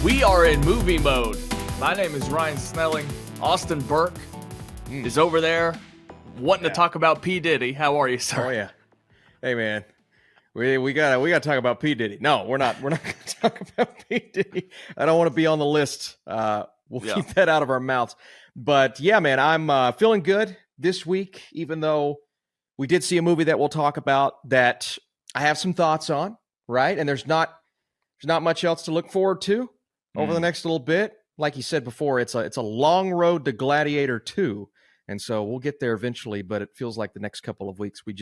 We are in movie mode. My name is Ryan Snelling. Austin Burke is over there wanting to talk about P. Diddy. How are you, sir? Oh yeah. Hey man. We gotta talk about P. Diddy. No, we're not gonna talk about P. Diddy. I don't want to be on the list. We'll keep that out of our mouths. But yeah, man, I'm feeling good this week, even though we did see a movie that we'll talk about that I have some thoughts on, right? And there's not much else to look forward to over the next little bit. Like you said before, it's a long road to Gladiator 2. And so we'll get there eventually, but it feels like the next couple of weeks we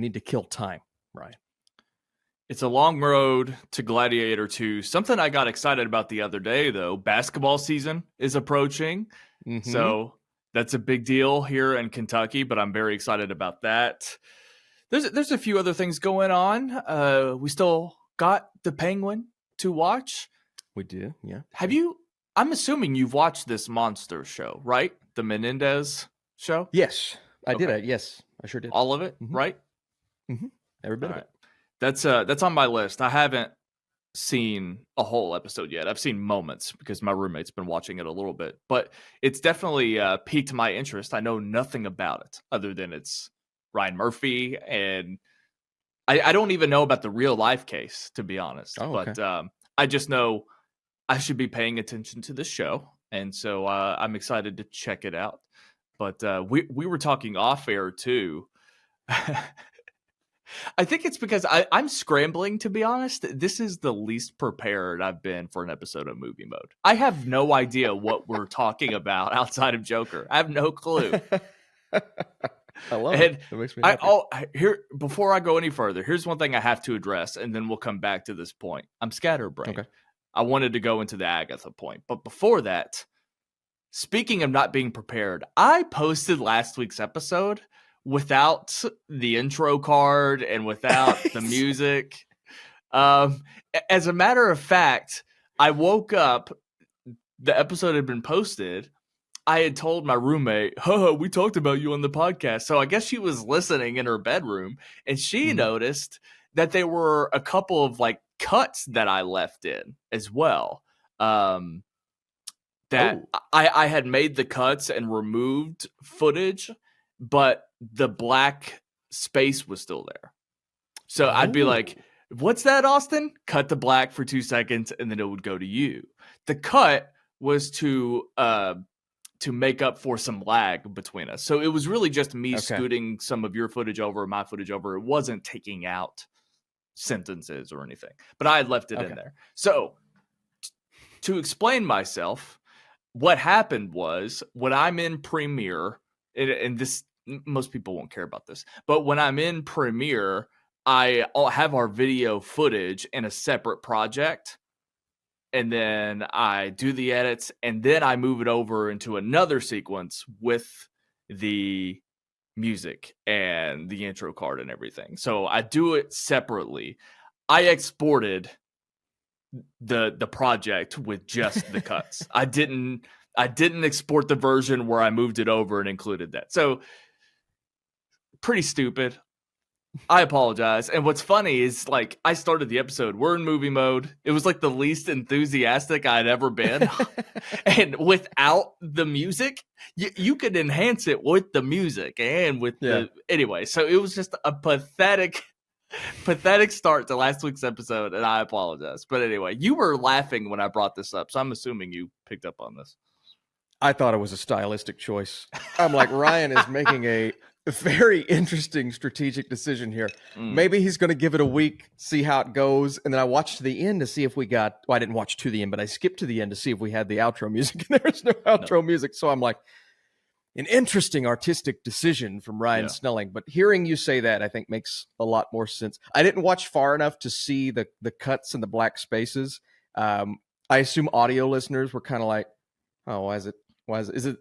need to kill time, right? It's a long road to Gladiator 2. Something I got excited about the other day, though, basketball season is approaching. Mm-hmm. So that's a big deal here in Kentucky, but I'm very excited about that. There's a few other things going on. We still got the Penguin to watch. We do, yeah. I'm assuming you've watched this monster show, right? The Menendez show? Yes, I did. Yes, I sure did. All of it, right? Mm-hmm. Every bit of it. That's on my list. I haven't seen a whole episode yet. I've seen moments because my roommate's been watching it a little bit, but it's definitely piqued my interest. I know nothing about it other than it's Ryan Murphy, and I don't even know about the real life case, to be honest. Oh, okay. But I just know I should be paying attention to this show, and so I'm excited to check it out. But we were talking off air too. I think it's because I'm scrambling, to be honest. This is the least prepared I've been for an episode of Movie Mode. I have no idea what we're talking about outside of Joker. I have no clue. I love it. That makes me happy. Before I go any further, here's one thing I have to address, and then we'll come back to this point. I'm scatterbrained. Okay. I wanted to go into the Agatha point. But before that, speaking of not being prepared, I posted last week's episode without the intro card and without the music. As a matter of fact, I woke up, the episode had been posted. I had told my roommate, we talked about you on the podcast. So I guess she was listening in her bedroom, and she noticed that there were a couple of cuts that I left in as well. I had made the cuts and removed footage, but the black space was still there. So I'd be like, what's that, Austin? Cut the black for 2 seconds, and then it would go to you. The cut was to make up for some lag between us. So it was really just me scooting some of your footage over, my footage over. It wasn't taking out sentences or anything, but I had left it in there. So to explain myself, what happened was when I'm in Premiere, and this, most people won't care about this, but when I'm in Premiere, I have our video footage in a separate project, and then I do the edits, and then I move it over into another sequence with the music and the intro card and everything. So I do it separately. I exported the project with just the cuts. I didn't export the version where I moved it over and included that. So pretty stupid. I apologize. And what's funny is I started the episode, we're in movie mode. It was the least enthusiastic I'd ever been. And without the music, you could enhance it with the music and with anyway. So it was just a pathetic start to last week's episode, and I apologize. But anyway, you were laughing when I brought this up, so I'm assuming you picked up on this. I thought it was a stylistic choice. I'm like, Ryan is making a very interesting strategic decision here. Maybe he's going to give it a week, see how it goes. And then I watched to the end to see if we got, I didn't watch to the end, but I skipped to the end to see if we had the outro music. And there was no outro music. So I'm like, an interesting artistic decision from Ryan Snelling. But hearing you say that, I think makes a lot more sense. I didn't watch far enough to see the cuts and the black spaces. I assume audio listeners were kind of like, oh, is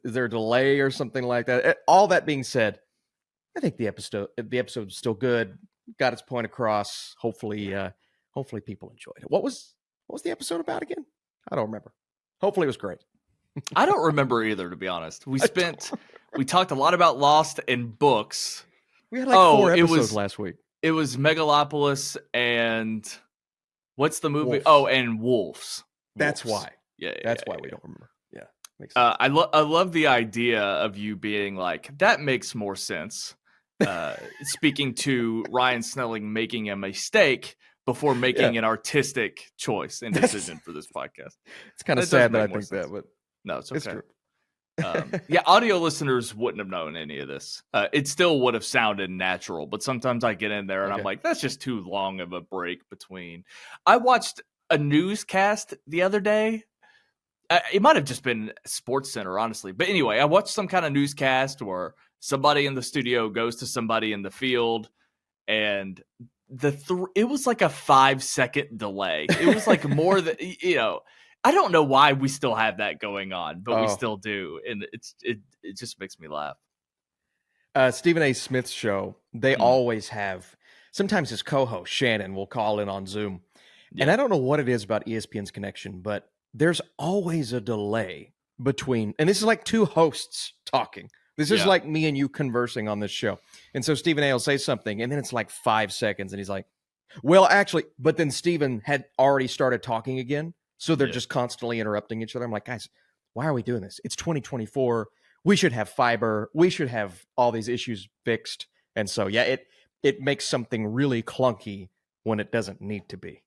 there a delay or something like that? All that being said, I think the episode is still good. Got its point across. Hopefully people enjoyed it. What was the episode about again? I don't remember. Hopefully it was great. I don't remember either, to be honest. We talked a lot about Lost and books. We had 4 episodes last week. It was Megalopolis and what's the movie? Wolves. Oh, and Wolves. That's Wolves. why. Yeah, That's why we don't remember. Yeah, makes sense. I love the idea of you being like, that makes more sense. Speaking to Ryan Snelling making a mistake before making an artistic choice and decision for this podcast. It's kind of sad that I think that, but no, it's okay. It's true. Yeah, audio listeners wouldn't have known any of this. It still would have sounded natural, but sometimes I get in there and I'm like, that's just too long of a break between. I watched a newscast the other day. It might have just been Sports Center, honestly. But anyway, I watched some kind of newscast where somebody in the studio goes to somebody in the field, and it was like a 5-second delay. It was like more than, I don't know why we still have that going on, but we still do. And it just makes me laugh. Stephen A. Smith's show, they always have, sometimes his co-host, Shannon, will call in on Zoom. Yeah. And I don't know what it is about ESPN's connection, but there's always a delay between, and this is like two hosts talking. This is like me and you conversing on this show. And so Stephen A will say something, and then it's like 5 seconds, and he's like, well, actually, but then Stephen had already started talking again. So they're just constantly interrupting each other. I'm like, guys, why are we doing this? It's 2024. We should have fiber. We should have all these issues fixed. And so, yeah, it makes something really clunky when it doesn't need to be.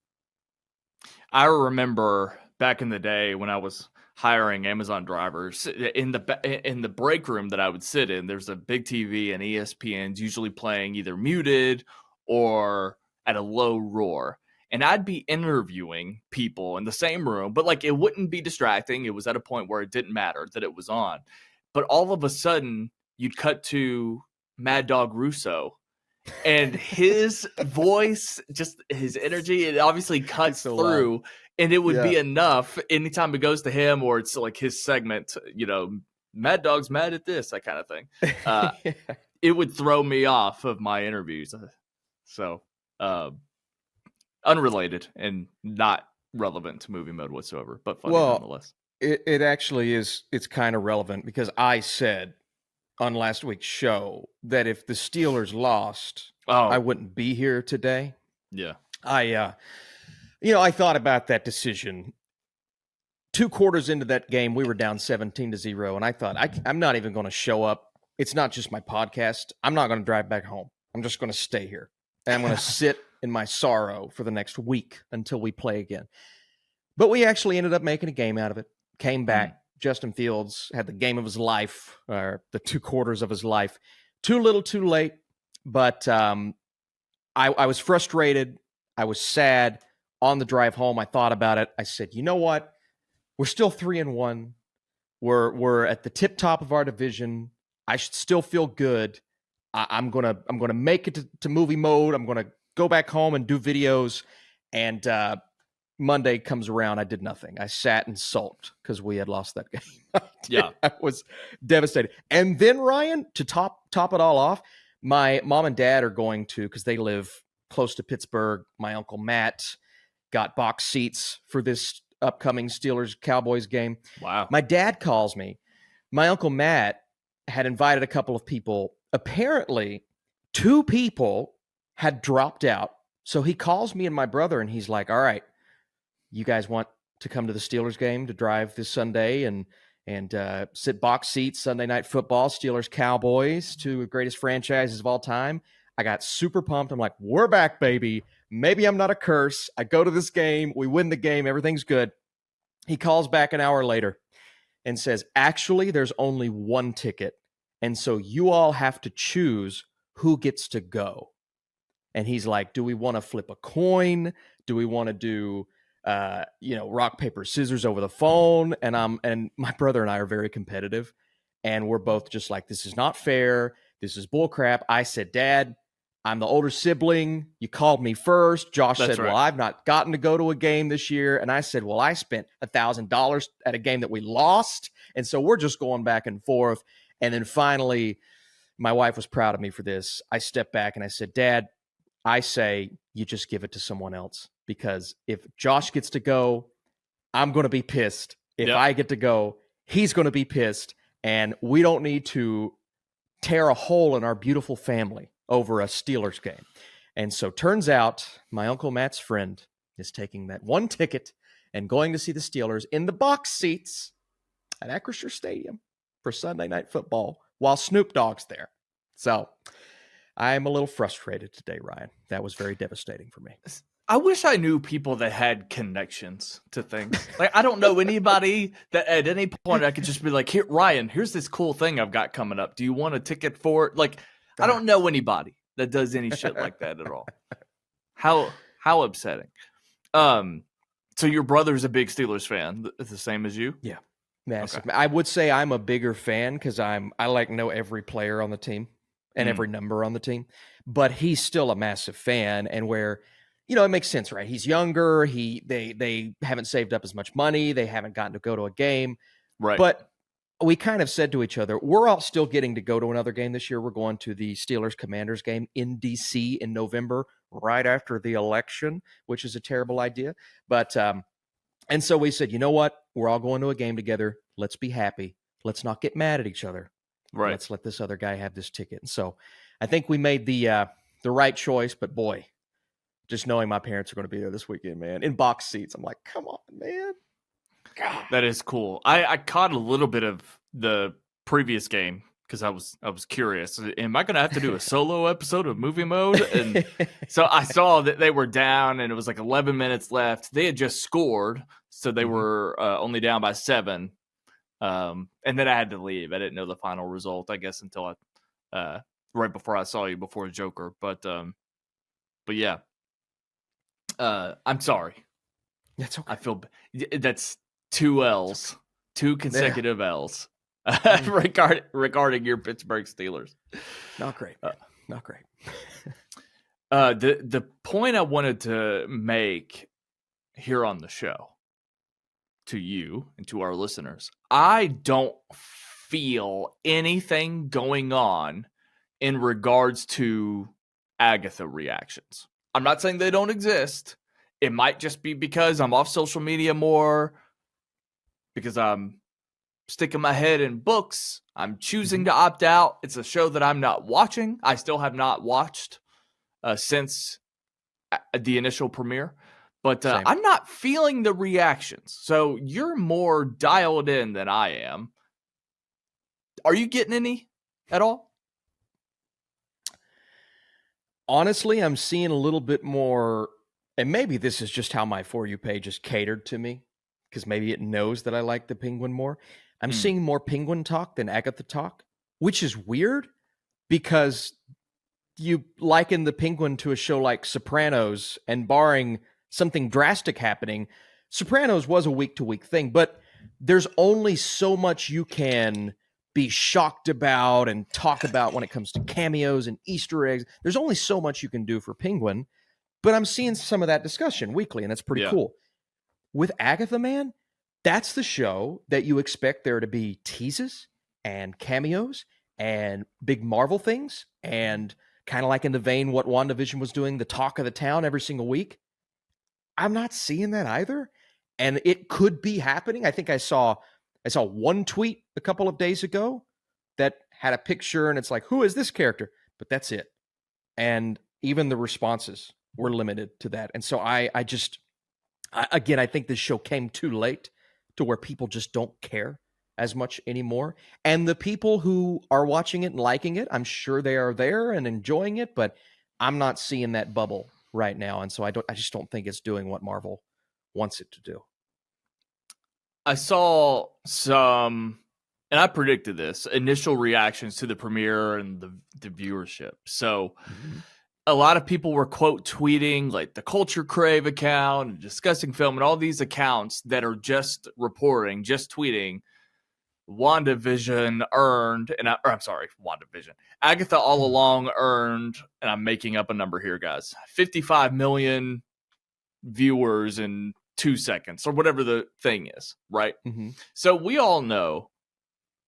I remember back in the day when I was hiring Amazon drivers, in the break room that I would sit in, there's a big TV, and ESPN's usually playing either muted or at a low roar. And I'd be interviewing people in the same room, but like it wouldn't be distracting. It was at a point where it didn't matter that it was on. But all of a sudden, you'd cut to Mad Dog Russo, and his voice, just his energy, it obviously cuts through. Loud. And it would be enough anytime it goes to him or it's like his segment, Mad Dog's mad at this, that kind of thing. It would throw me off of my interviews. So unrelated and not relevant to movie mode whatsoever, but funny nonetheless. It actually is. It's kind of relevant because I said on last week's show that if the Steelers lost, I wouldn't be here today. Yeah. I thought about that decision. 2 quarters into that game, we were down 17-0, and I thought, I'm not even going to show up. It's not just my podcast. I'm not going to drive back home. I'm just going to stay here. And I'm going to sit in my sorrow for the next week until we play again. But we actually ended up making a game out of it. Came back. Justin Fields had the game of his life, or the 2 quarters of his life. Too little, too late. But I was frustrated. I was sad. On the drive home, I thought about it. I said, you know what? We're still 3-1. We're at the tip top of our division. I should still feel good. I'm gonna make it to movie mode. I'm gonna go back home and do videos. And Monday comes around, I did nothing. I sat and sulked because we had lost that game. I was devastated. And then, Ryan, to top it all off, my mom and dad are going to, because they live close to Pittsburgh. My uncle Matt got box seats for this upcoming Steelers-Cowboys game. Wow. My dad calls me. My uncle Matt had invited a couple of people. Apparently, 2 people had dropped out. So he calls me and my brother, and he's like, all right, you guys want to come to the Steelers game to drive this Sunday and sit box seats, Sunday Night Football, Steelers-Cowboys, 2 greatest franchises of all time. I got super pumped. I'm like, we're back, baby. Maybe I'm not a curse. I go to this game. We win the game. Everything's good. He calls back an hour later and says, actually, there's only 1 ticket. And so you all have to choose who gets to go. And he's like, do we want to flip a coin? Do we want to do, rock, paper, scissors over the phone? And my brother and I are very competitive. And we're both just like, this is not fair. This is bullcrap. I said, Dad, I'm the older sibling. You called me first. Josh said, well, I've not gotten to go to a game this year. And I said, well, I spent $1,000 at a game that we lost. And so we're just going back and forth. And then finally, my wife was proud of me for this. I stepped back and I said, Dad, I say you just give it to someone else. Because if Josh gets to go, I'm going to be pissed. If I get to go, he's going to be pissed. And we don't need to tear a hole in our beautiful family over a Steelers game. And so turns out my Uncle Matt's friend is taking that 1 ticket and going to see the Steelers in the box seats at Acrisure Stadium for Sunday Night Football while Snoop Dogg's there. So I'm a little frustrated today, Ryan. That was very devastating for me. I wish I knew people that had connections to things. Like, I don't know anybody that at any point I could just be like, here, Ryan, here's this cool thing I've got coming up. Do you want a ticket for it? Like, I don't know anybody that does any shit like that at all. How upsetting. So your brother's a big Steelers fan, the same as you? Yeah. Massive. Okay. I would say I'm a bigger fan because I know every player on the team and every number on the team, but he's still a massive fan. And where, it makes sense, right? He's younger. They haven't saved up as much money. They haven't gotten to go to a game. Right. But we kind of said to each other, we're all still getting to go to another game this year. We're going to the Steelers-Commanders game in D.C. in November, right after the election, which is a terrible idea. But and so we said, you know what? We're all going to a game together. Let's be happy. Let's not get mad at each other. Right. Let's let this other guy have this ticket. And so I think we made the right choice. But boy, just knowing my parents are going to be there this weekend, man, in box seats, I'm like, come on, man. God. That is cool. I caught a little bit of the previous game because I was curious. Am I going to have to do a solo episode of Movie Mode? And so I saw that they were down, and it was like 11 minutes left. They had just scored, so they were only down by 7. And then I had to leave. I didn't know the final result, I guess, until right before I saw you before Joker. But yeah, I'm sorry. That's okay. I feel that's 2 L's, 2 consecutive L's. Regarding your Pittsburgh Steelers. Not great. Not great. The point I wanted to make here on the show to you and to our listeners, I don't feel anything going on in regards to Agatha reactions. I'm not saying they don't exist. It might just be because I'm off social media more, because I'm sticking my head in books. I'm choosing to opt out. It's a show that I'm not watching. I still have not watched since the initial premiere. But I'm not feeling the reactions. So you're more dialed in than I am. Are you getting any at all? Honestly, I'm seeing a little bit more, and maybe this is just how my For You page is catered to me, because maybe it knows that I like the Penguin more. I'm seeing more Penguin talk than Agatha talk, which is weird because you liken the Penguin to a show like Sopranos, and barring something drastic happening, Sopranos was a week-to-week thing, but there's only so much you can be shocked about and talk about when it comes to cameos and Easter eggs. There's only so much you can do for Penguin, but I'm seeing some of that discussion weekly, and that's pretty cool. With Agatha, man, that's the show that you expect there to be teases and cameos and big Marvel things, and kind of like in the vein what WandaVision was doing, the talk of the town every single week. I'm not seeing that either, and it could be happening. I think I saw one tweet a couple of days ago that had a picture, and it's like, who is this character? But that's it. And even the responses were limited to that. And so I think this show came too late to where people just don't care as much anymore. And the people who are watching it and liking it, I'm sure they are there and enjoying it, but I'm not seeing that bubble right now. And so I just don't think it's doing what Marvel wants it to do. I saw some, and I predicted this, initial reactions to the premiere and the viewership. So a lot of people were quote tweeting like the Culture Crave account and Discussing Film and all these accounts that are just reporting, just tweeting WandaVision earned, WandaVision. Agatha all along earned, and I'm making up a number here, guys, 55 million viewers in 2 seconds or whatever the thing is, right? So we all know,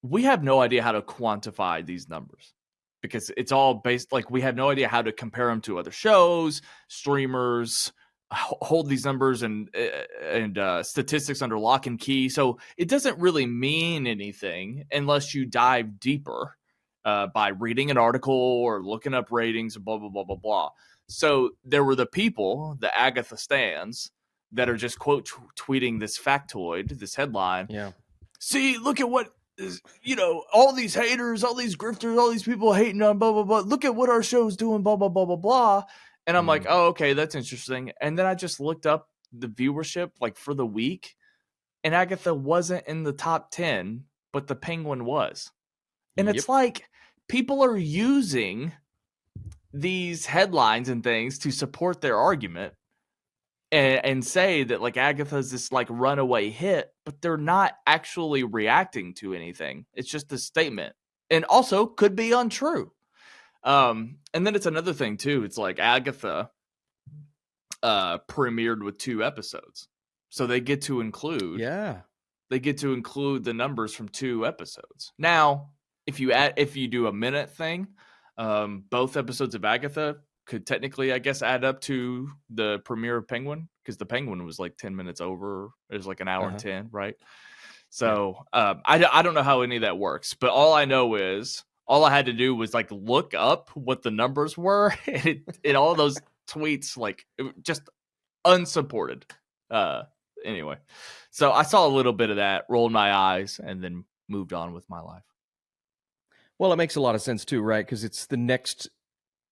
we have no idea how to quantify these numbers because it's all based, like, we have no idea how to compare them to other shows, streamers, hold these numbers and statistics under lock and key. So it doesn't really mean anything unless you dive deeper by reading an article or looking up ratings and blah, blah, blah, blah, blah. So there were the people, the Agatha stans, that are just quote tweeting this factoid, this headline. Yeah. See, look at what is, all these haters, all these grifters, all these people hating on blah, blah, blah. Look at what our show's doing, blah, blah, blah, blah, blah. And I'm like, oh, okay, that's interesting. And then I just looked up the viewership like for the week, and Agatha wasn't in the top 10, but the Penguin was. And it's like people are using these headlines and things to support their argument and say that like Agatha's this like runaway hit, but they're not actually reacting to anything. It's just a statement, and also could be untrue. And then it's another thing too. It's like Agatha premiered with 2 episodes, so they get to include the numbers from 2 episodes. Now, if you do a minute thing, both episodes of Agatha could technically, I guess, add up to the premiere of Penguin, because the Penguin was like 10 minutes over. It was like an hour and 10, right? So I don't know how any of that works, but all I know is all I had to do was like look up what the numbers were, and all those tweets like just unsupported. Anyway, so I saw a little bit of that, rolled my eyes, and then moved on with my life. Well, it makes a lot of sense too, right? Because it's the next.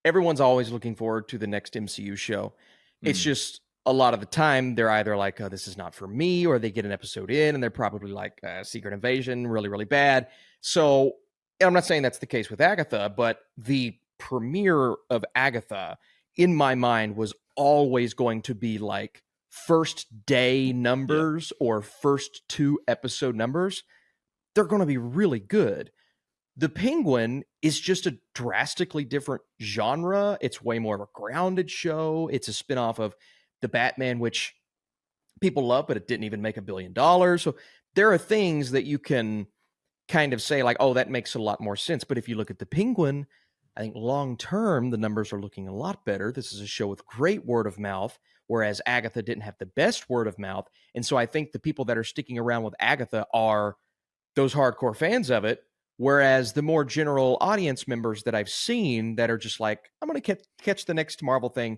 Everyone's always looking forward to the next MCU show. It's just a lot of the time they're either like, oh, this is not for me, or they get an episode in and they're probably like, Secret Invasion, really, really bad. So I'm not saying that's the case with Agatha, but the premiere of Agatha, in my mind, was always going to be like first day numbers or first 2 episode numbers. They're going to be really good. The Penguin is just a drastically different genre. It's way more of a grounded show. It's a spinoff of the Batman, which people love, but it didn't even make $1 billion. So there are things that you can kind of say like, oh, that makes a lot more sense. But if you look at the Penguin, I think long term, the numbers are looking a lot better. This is a show with great word of mouth, whereas Agatha didn't have the best word of mouth. And so I think the people that are sticking around with Agatha are those hardcore fans of it. Whereas the more general audience members that I've seen that are just like, I'm going to catch the next Marvel thing,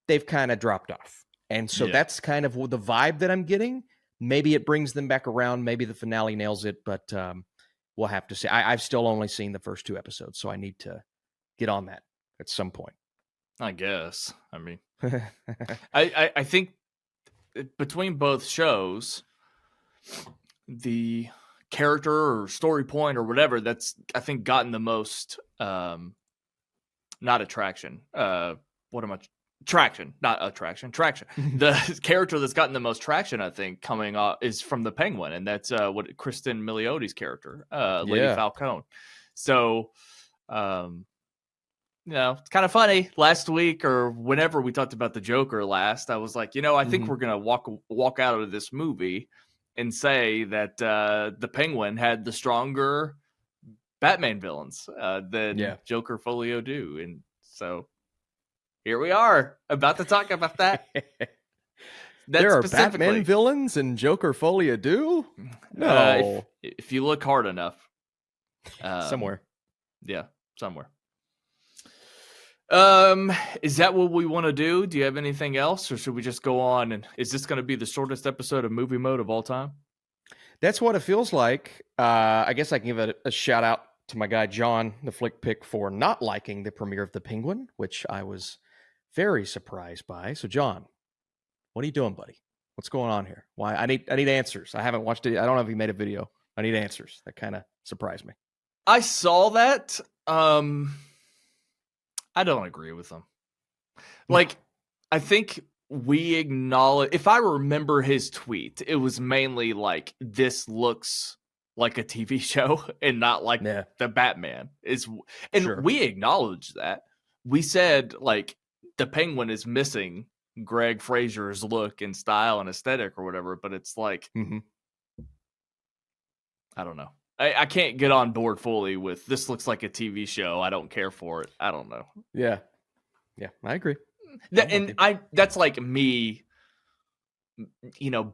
they've kind of dropped off. And so that's kind of the vibe that I'm getting. Maybe it brings them back around. Maybe the finale nails it, but we'll have to see. I've still only seen the first 2 episodes, so I need to get on that at some point. I guess. I mean, I think between both shows, the character or story point or whatever that's I think gotten the most not attraction traction the character that's gotten the most traction I think coming up is from the Penguin, and that's what Kristen Miliotti's character, Lady Falcone. So it's kind of funny. Last week or whenever we talked about the Joker last, I was like, I think we're gonna walk out of this movie and say that the Penguin had the stronger Batman villains than Joker Folio do. And so here we are about to talk about that. There are Batman villains and Joker Folio do? No. If you look hard enough. Somewhere. Yeah, somewhere. Is that what we want to do? Do you have anything else, or should we just go on? And is this going to be the shortest episode of Movie Mode of all time? That's what it feels like. I guess I can give a shout out to my guy John, the Flick Pick, for not liking the premiere of The Penguin, which I was very surprised by. So, John, what are you doing, buddy? What's going on here? Why? I need answers. I haven't watched it. I don't know if he made a video. I need answers. That kind of surprised me. I saw that. I don't agree with them. Like, I think we acknowledge, if I remember his tweet, it was mainly like, this looks like a TV show and not like the Batman is. And we acknowledge that. We said like the Penguin is missing Greg Fraser's look and style and aesthetic or whatever, but it's like, I don't know. I can't get on board fully with this looks like a TV show. I don't care for it. I don't know. Yeah, I agree. That's like me,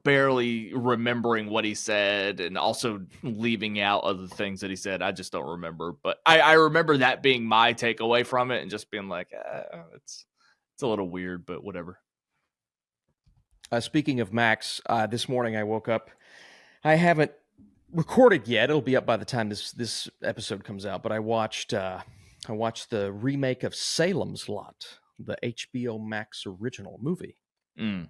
barely remembering what he said and also leaving out other things that he said. I just don't remember. But I remember that being my takeaway from it and just being like, it's a little weird, but whatever. Speaking of Max, this morning I woke up. I haven't recorded yet. It'll be up by the time this episode comes out. But I watched the remake of Salem's Lot, the HBO Max original movie, and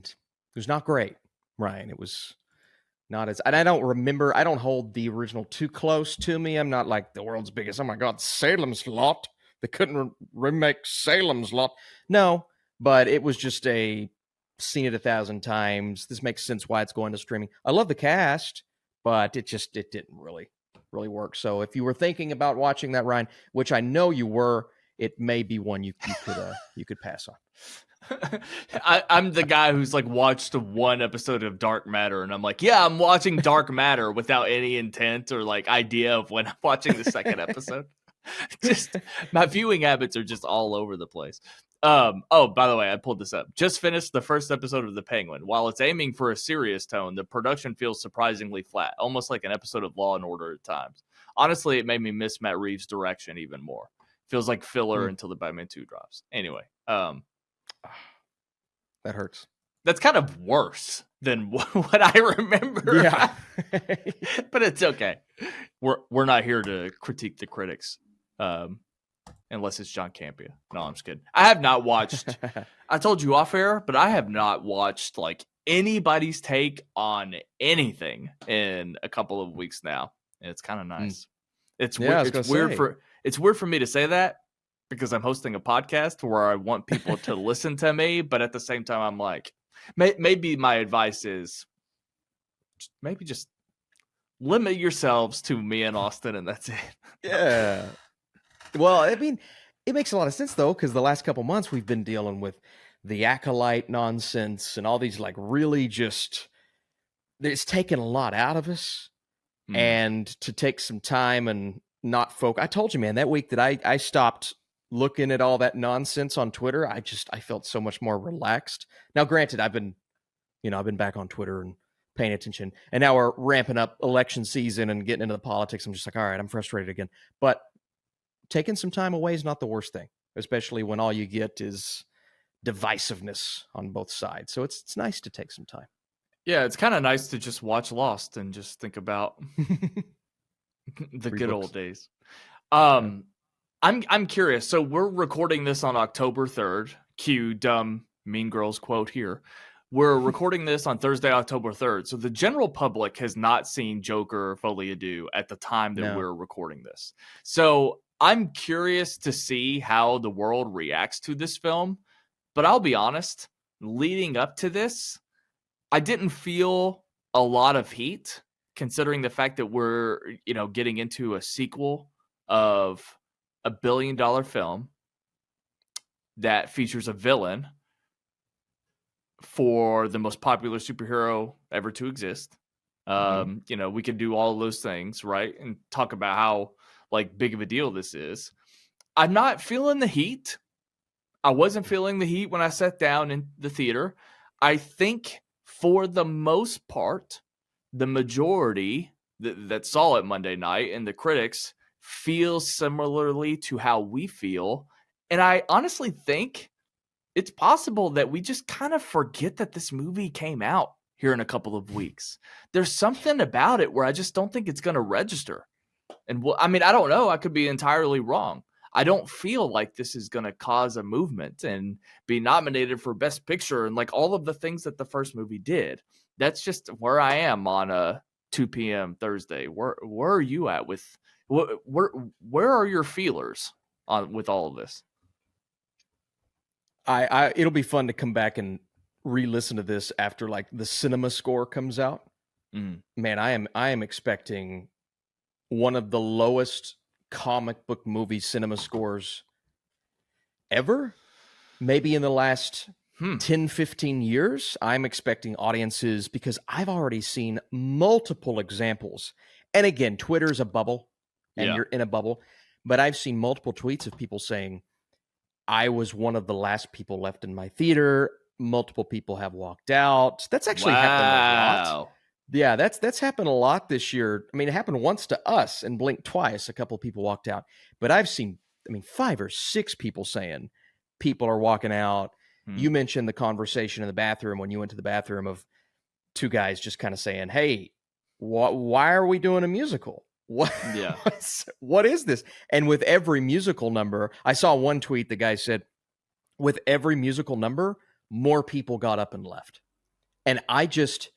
it was not great, Ryan. It was not as, and I don't remember. I don't hold the original too close to me. I'm not like the world's biggest. Oh my God, Salem's Lot. They couldn't remake Salem's Lot. No, but it was just seen it 1,000 times. This makes sense why it's going to streaming. I love the cast, but it didn't really work. So if you were thinking about watching that, Ryan, which I know you were, it may be one you could pass on. I'm the guy who's like watched one episode of Dark Matter, and I'm like, yeah, I'm watching Dark Matter without any intent or like idea of when I'm watching the second episode. Just my viewing habits are just all over the place. Oh, by the way, I pulled this up. Just finished the first episode of The Penguin. While it's aiming for a serious tone, the production feels surprisingly flat, almost like an episode of Law and Order at times. Honestly, it made me miss Matt Reeves' direction even more. Feels like filler until the Batman 2 drops. Anyway, that hurts. That's kind of worse than what I remember. Yeah. But it's okay. We're not here to critique the critics. Unless it's John Campea. No, I'm just kidding. I have not watched, I told you off air, but I have not watched like anybody's take on anything in a couple of weeks now. And it's kind of nice. It's weird for me to say that because I'm hosting a podcast where I want people to listen to me, but at the same time, I'm like, maybe my advice is maybe just limit yourselves to me and Austin, and that's it. Yeah. Well, I mean, it makes a lot of sense, though, because the last couple months we've been dealing with the acolyte nonsense and all these, like, really just, it's taken a lot out of us. And to take some time and not focus. I told you, man, that week that I stopped looking at all that nonsense on Twitter, I felt so much more relaxed. Now, granted, I've been back on Twitter and paying attention. And now we're ramping up election season and getting into the politics. I'm just like, all right, I'm frustrated again. But taking some time away is not the worst thing, especially when all you get is divisiveness on both sides. So it's nice to take some time. Yeah, it's kind of nice to just watch Lost and just think about the good old days. I'm curious. So we're recording this on October 3rd. Cue dumb Mean Girls quote here. We're recording this on Thursday, October 3rd. So the general public has not seen Joker Folie Deux at the time that we're recording this. So I'm curious to see how the world reacts to this film. But I'll be honest, leading up to this, I didn't feel a lot of heat considering the fact that we're, getting into a sequel of a $1 billion film that features a villain for the most popular superhero ever to exist. We could do all of those things, right? And talk about how like big of a deal this is. I'm not feeling the heat. I wasn't feeling the heat when I sat down in the theater. I think for the most part, the majority that saw it Monday night and the critics feel similarly to how we feel. And I honestly think it's possible that we just kind of forget that this movie came out here in a couple of weeks. There's something about it where I just don't think it's going to register. And I don't know. I could be entirely wrong. I don't feel like this is going to cause a movement and be nominated for Best Picture and like all of the things that the first movie did. That's just where I am on a 2 p.m. Thursday. Where are you at with where are your feelers on with all of this? It'll be fun to come back and re-listen to this after like the cinema score comes out. Man, I am expecting one of the lowest comic book movie cinema scores ever, maybe in the last 10, 15 years. I'm expecting audiences, because I've already seen multiple examples. And again, Twitter's a bubble and you're in a bubble, but I've seen multiple tweets of people saying, I was one of the last people left in my theater. Multiple people have walked out. That's actually happened a lot. Yeah, that's happened a lot this year. I mean, it happened once to us and blinked twice. A couple of people walked out. But I've seen, 5 or 6 people saying people are walking out. You mentioned the conversation in the bathroom when you went to the bathroom of two guys just kind of saying, hey, why are we doing a musical? Yeah. What is this? And with every musical number, I saw one tweet, the guy said, with every musical number, more people got up and left. And I just,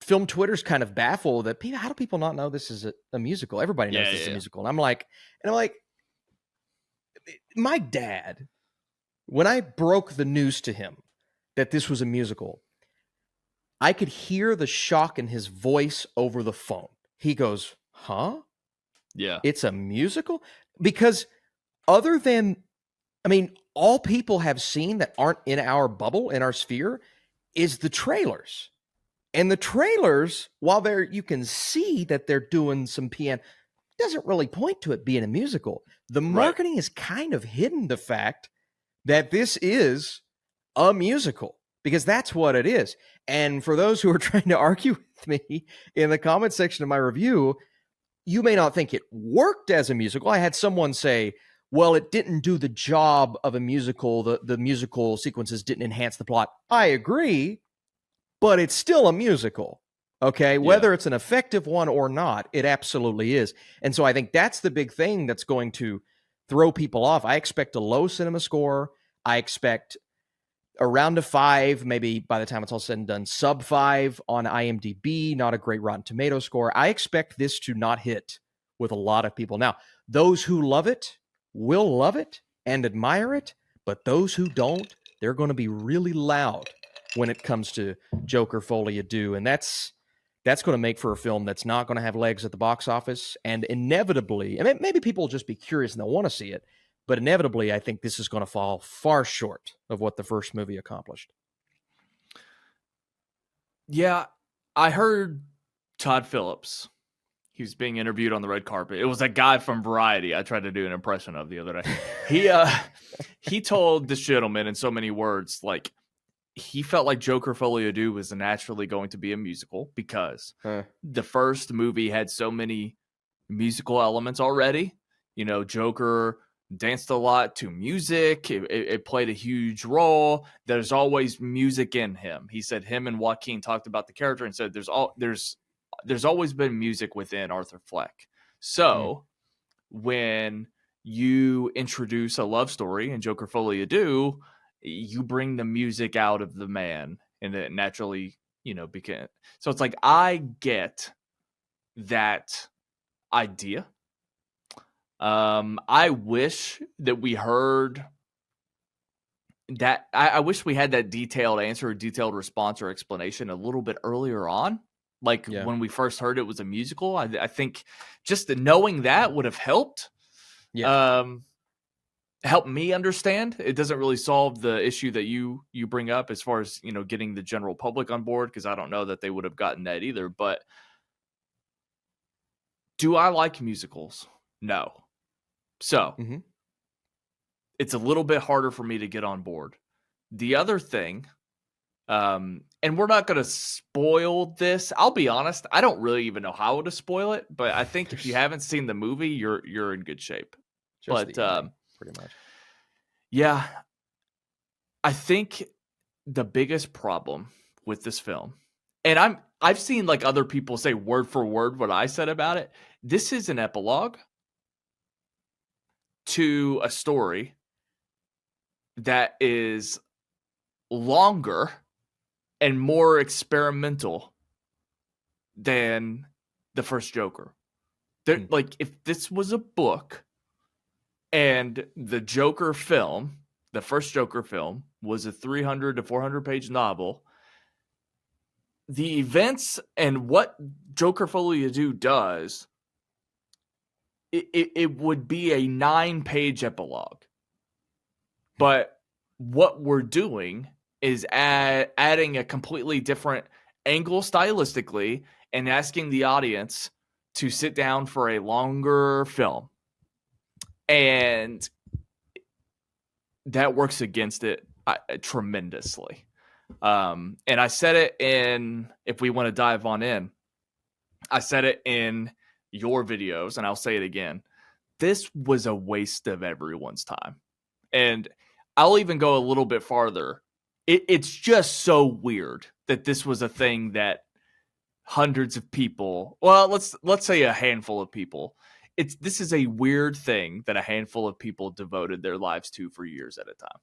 film Twitter's kind of baffled that people, how do people not know this is a musical? Everybody knows this is a musical. And I'm like, my dad, when I broke the news to him that this was a musical, I could hear the shock in his voice over the phone. He goes, huh? Yeah. It's a musical? Because other than, all people have seen that aren't in our bubble, in our sphere, is the trailers. And the trailers, while you can see that they're doing some piano, doesn't really point to it being a musical. The marketing has kind of hidden the fact that this is a musical, because that's what it is. And for those who are trying to argue with me in the comment section of my review, you may not think it worked as a musical. I had someone say, well, it didn't do the job of a musical. The musical sequences didn't enhance the plot. I agree, but it's still a musical. Okay, whether it's an effective one or not, it absolutely is. And so I think that's the big thing that's going to throw people off. I expect a low cinema score. I expect around a 5, maybe by the time it's all said and done, sub 5 on IMDb, not a great Rotten Tomato score. I expect this to not hit with a lot of people. Now, those who love it will love it and admire it, but those who don't, they're going to be really loud when it comes to Joker Folie Deux. And that's going to make for a film that's not going to have legs at the box office. And inevitably, and maybe people will just be curious and they'll want to see it, but inevitably, I think this is going to fall far short of what the first movie accomplished. Yeah, I heard Todd Phillips. He was being interviewed on the red carpet. It was a guy from Variety I tried to do an impression of the other day. He told this gentleman in so many words, like, he felt like Joker Folie Deux was naturally going to be a musical because the first movie had so many musical elements already. Joker danced a lot to music. It played a huge role. There's always music in him. He said him and Joaquin talked about the character and said there's always been music within Arthur Fleck. So when you introduce a love story in Joker Folie Deux, you bring the music out of the man, and it naturally, became. So it's like, I get that idea. I wish that we heard that. I wish we had that detailed answer, or detailed response or explanation a little bit earlier on. Like when we first heard it was a musical, I think just knowing that would have helped. Help me understand. It doesn't really solve the issue that you bring up as far as, getting the general public on board, because I don't know that they would have gotten that either. But do I like musicals? No. So it's a little bit harder for me to get on board. The other thing, and we're not going to spoil this. I'll be honest, I don't really even know how to spoil it, but I think if you haven't seen the movie, you're in good shape. But pretty much. Yeah, I think the biggest problem with this film, and I've seen like other people say word for word what I said about it. This is an epilogue to a story that is longer and more experimental than the first Joker. Like, if this was a book and the Joker film, the first Joker film, was a 300 to 400 page novel, the events and what Joker Folie Deux does, it would be a 9-page epilogue. But what we're doing is adding a completely different angle stylistically and asking the audience to sit down for a longer film. And that works against it tremendously. And I said it if we want to dive on in, I said it in your videos, and I'll say it again. This was a waste of everyone's time. And I'll even go a little bit farther. It's just so weird that this was a thing that hundreds of people, well, let's say a handful of people. This is a weird thing that a handful of people devoted their lives to for years at a time.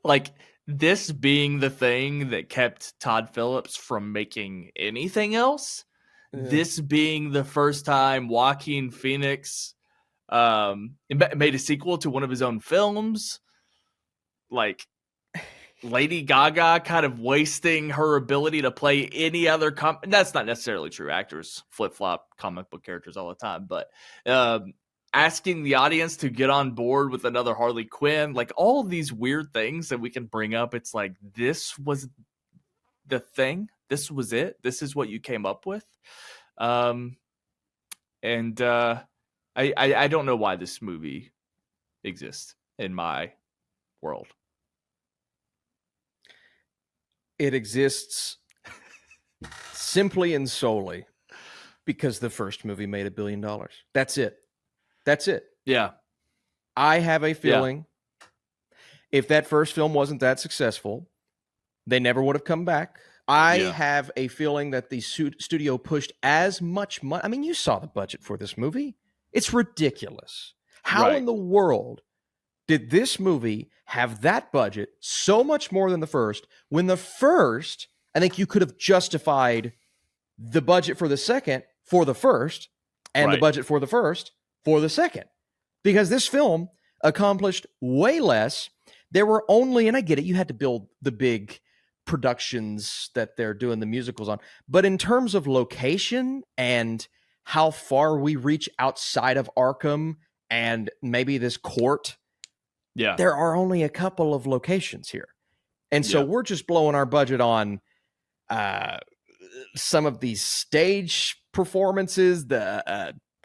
Like, this being the thing that kept Todd Phillips from making anything else. Yeah. This being the first time Joaquin Phoenix made a sequel to one of his own films. Like, Lady Gaga kind of wasting her ability to play any other that's not necessarily true. Actors flip-flop comic book characters all the time, but asking the audience to get on board with another Harley Quinn, like all of these weird things that we can bring up. It's like, this was the thing. This was it. This is what you came up with. I don't know why this movie exists in my world. It exists simply and solely because the first movie made $1 billion. That's it. That's it. Yeah. I have a feeling if that first film wasn't that successful, they never would have come back. I have a feeling that the studio pushed as much money. I mean, you saw the budget for this movie. It's ridiculous. How in the world did this movie have that budget, so much more than the first, when the first, I think you could have justified the budget for the second for the first, and the budget for the first for the second. Because this film accomplished way less. There were only, and I get it, you had to build the big productions that they're doing the musicals on. But in terms of location and how far we reach outside of Arkham and maybe this court, there are only a couple of locations here. And so we're just blowing our budget on some of these stage performances,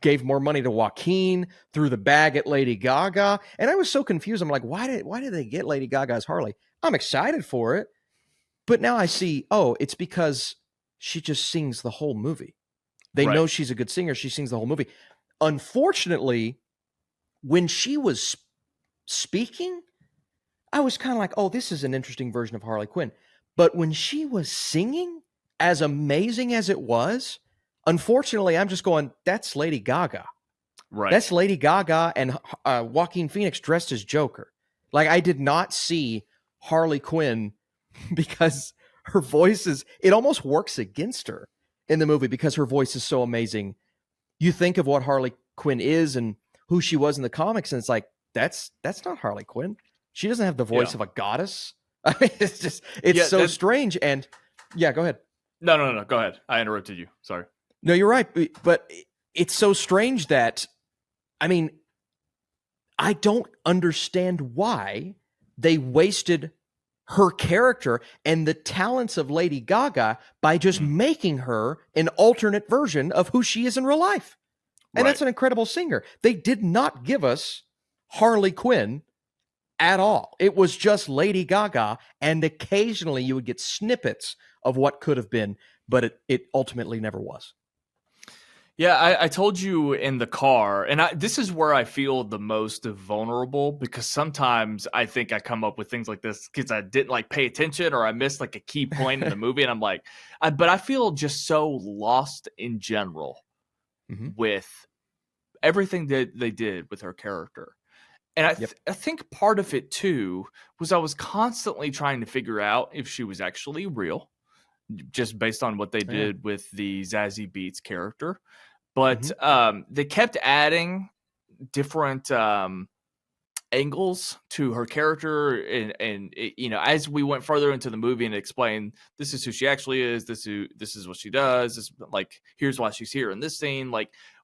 gave more money to Joaquin, threw the bag at Lady Gaga. And I was so confused. I'm like, why did they get Lady Gaga's Harley? I'm excited for it. But now I see, it's because she just sings the whole movie. They know she's a good singer. She sings the whole movie. Unfortunately, when she was speaking, I was kind of like, this is an interesting version of Harley Quinn. But when she was singing, as amazing as it was, unfortunately, I'm just going, that's Lady Gaga. Right. That's Lady Gaga and Joaquin Phoenix dressed as Joker. Like, I did not see Harley Quinn because her voice it almost works against her in the movie because her voice is so amazing. You think of what Harley Quinn is and who she was in the comics, and it's like, that's not Harley Quinn. She doesn't have the voice of a goddess. I mean, it's so strange. And go ahead. No. Go ahead. I interrupted you. Sorry. No, you're right. But it's so strange that, I mean, I don't understand why they wasted her character and the talents of Lady Gaga by just making her an alternate version of who she is in real life. And that's an incredible singer. They did not give us Harley Quinn at all. It was just Lady Gaga, and occasionally you would get snippets of what could have been, but it ultimately never was. Yeah, I told you in the car, and this is where I feel the most vulnerable, because sometimes I think I come up with things like this because I didn't pay attention or I missed a key point in the movie, and I'm like, but I feel just so lost in general with everything that they did with her character. And I think part of it too was I was constantly trying to figure out if she was actually real, just based on what they did with the Zazie Beetz character. But they kept adding different angles to her character, and as we went further into the movie and explained, this is who she actually is, this is what she does, here's why she's here in this scene.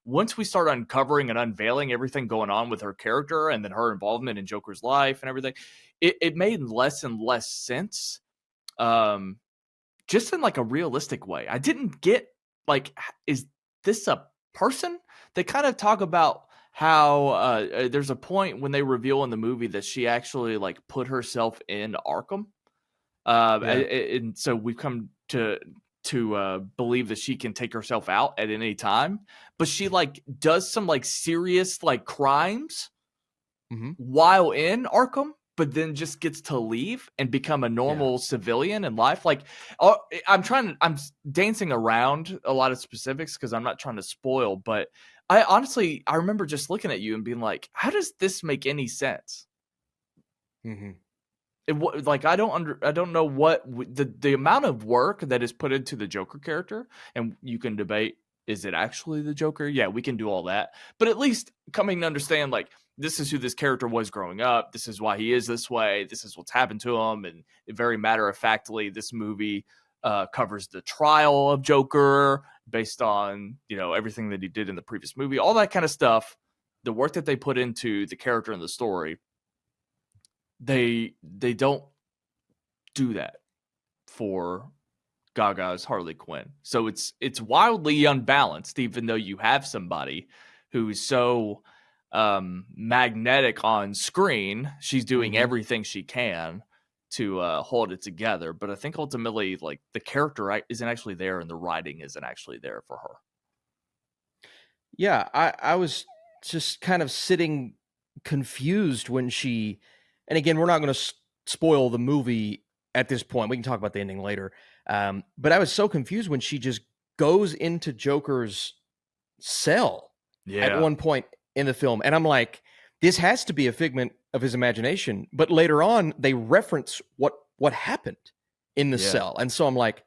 Once we start uncovering and unveiling everything going on with her character and then her involvement in Joker's life and everything, it made less and less sense, just in a realistic way. I didn't get is this a person? They kind of talk about how there's a point when they reveal in the movie that she actually put herself in Arkham, and so we've come to to believe that she can take herself out at any time, but she like does some like serious like crimes while in Arkham, but then just gets to leave and become a normal civilian in life. Like, I'm dancing around a lot of specifics because I'm not trying to spoil, but I remember just looking at you and being like, how does this make any sense? Like, I don't know what the amount of work that is put into the Joker character, and you can debate, is it actually the Joker? Yeah, we can do all that, but at least coming to understand, like, this is who this character was growing up. This is why he is this way. This is what's happened to him. And very matter-of-factly, this movie covers the trial of Joker based on, everything that he did in the previous movie, all that kind of stuff. The work that they put into the character and the story, they don't do that for Gaga's Harley Quinn. So it's wildly unbalanced, even though you have somebody who's so magnetic on screen. She's doing everything she can to hold it together, but I think ultimately, like, the character isn't actually there and the writing isn't actually there for her. Yeah, I was just kind of sitting confused when she, and again, we're not going to spoil the movie at this point. We can talk about the ending later. But I was so confused when she just goes into Joker's cell at one point in the film. And I'm like, this has to be a figment of his imagination. But later on, they reference what happened in the cell. And so I'm like,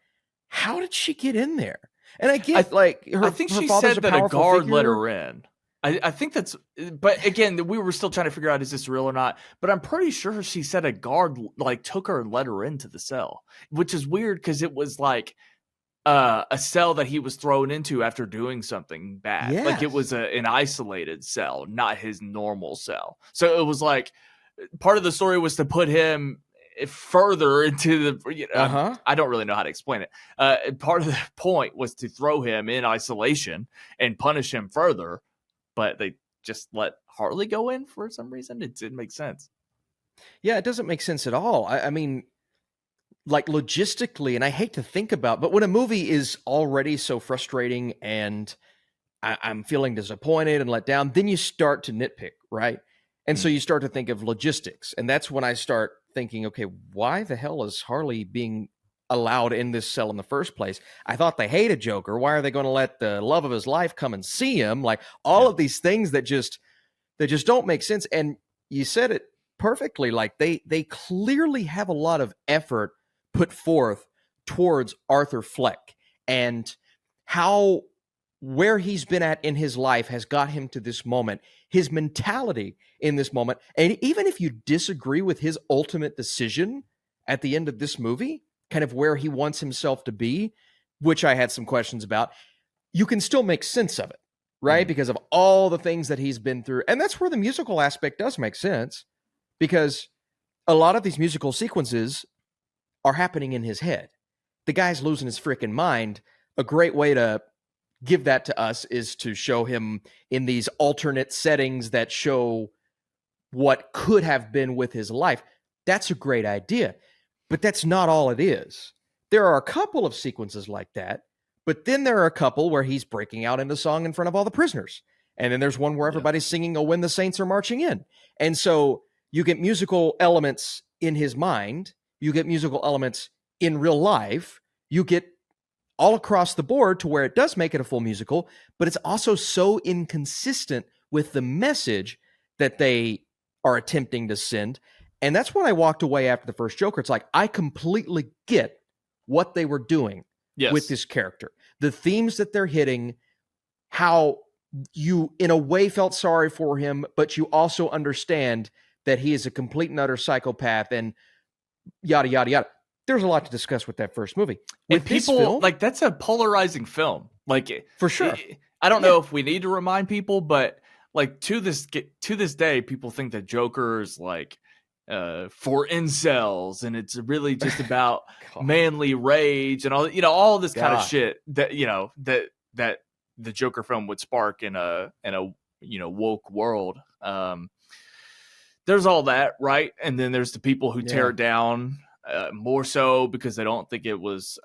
how did she get in there? And I get, I think she father's said that a guard figure. let her in. I think that's, but again, we were still trying to figure out, is this real or not? But I'm pretty sure she said a guard like took her and let her into the cell, which is weird because it was like a cell that he was thrown into after doing something bad. Yes. Like, it was an isolated cell, not his normal cell. So it was like part of the story was to put him further into the, I don't really know how to explain it. Part of the point was to throw him in isolation and punish him further. But they just let Harley go in for some reason. It didn't make sense. Yeah, it doesn't make sense at all. I mean, like, logistically, and I hate to think about, but when a movie is already so frustrating and I'm feeling disappointed and let down, then you start to nitpick, right? And so you start to think of logistics. And that's when I start thinking, okay, why the hell is Harley being allowed in this cell in the first place? I thought they hated Joker. Why are they going to let the love of his life come and see him? Like, all of these things that just don't make sense. And you said it perfectly. Like, they clearly have a lot of effort put forth towards Arthur Fleck, and how where he's been at in his life has got him to this moment, his mentality in this moment. And even if you disagree with his ultimate decision at the end of this movie, kind of where he wants himself to be, which I had some questions about, you can still make sense of it, right? Because of all the things that he's been through. And that's where the musical aspect does make sense, because a lot of these musical sequences are happening in his head. The guy's losing his freaking mind. A great way to give that to us is to show him in these alternate settings that show what could have been with his life. That's a great idea. But that's not all it is. There are a couple of sequences like that, but then there are a couple where he's breaking out into song in front of all the prisoners. And then there's one where everybody's singing "Oh, When the Saints Are Marching In." And so you get musical elements in his mind. You get musical elements in real life. You get all across the board to where it does make it a full musical, but it's also so inconsistent with the message that they are attempting to send. And that's when I walked away after the first Joker. It's like, I completely get what they were doing with this character. The themes that they're hitting, how you, in a way, felt sorry for him, but you also understand that he is a complete and utter psychopath and yada, yada, yada. There's a lot to discuss with that first movie. With people, film, like, that's a polarizing film. Like, for sure. I don't know if we need to remind people, but like, to this day, people think that Joker is like for incels, and it's really just about manly rage and all this kind of shit that that the Joker film would spark in a woke world. There's all that, right? And then there's the people who tear it down more so because they don't think it was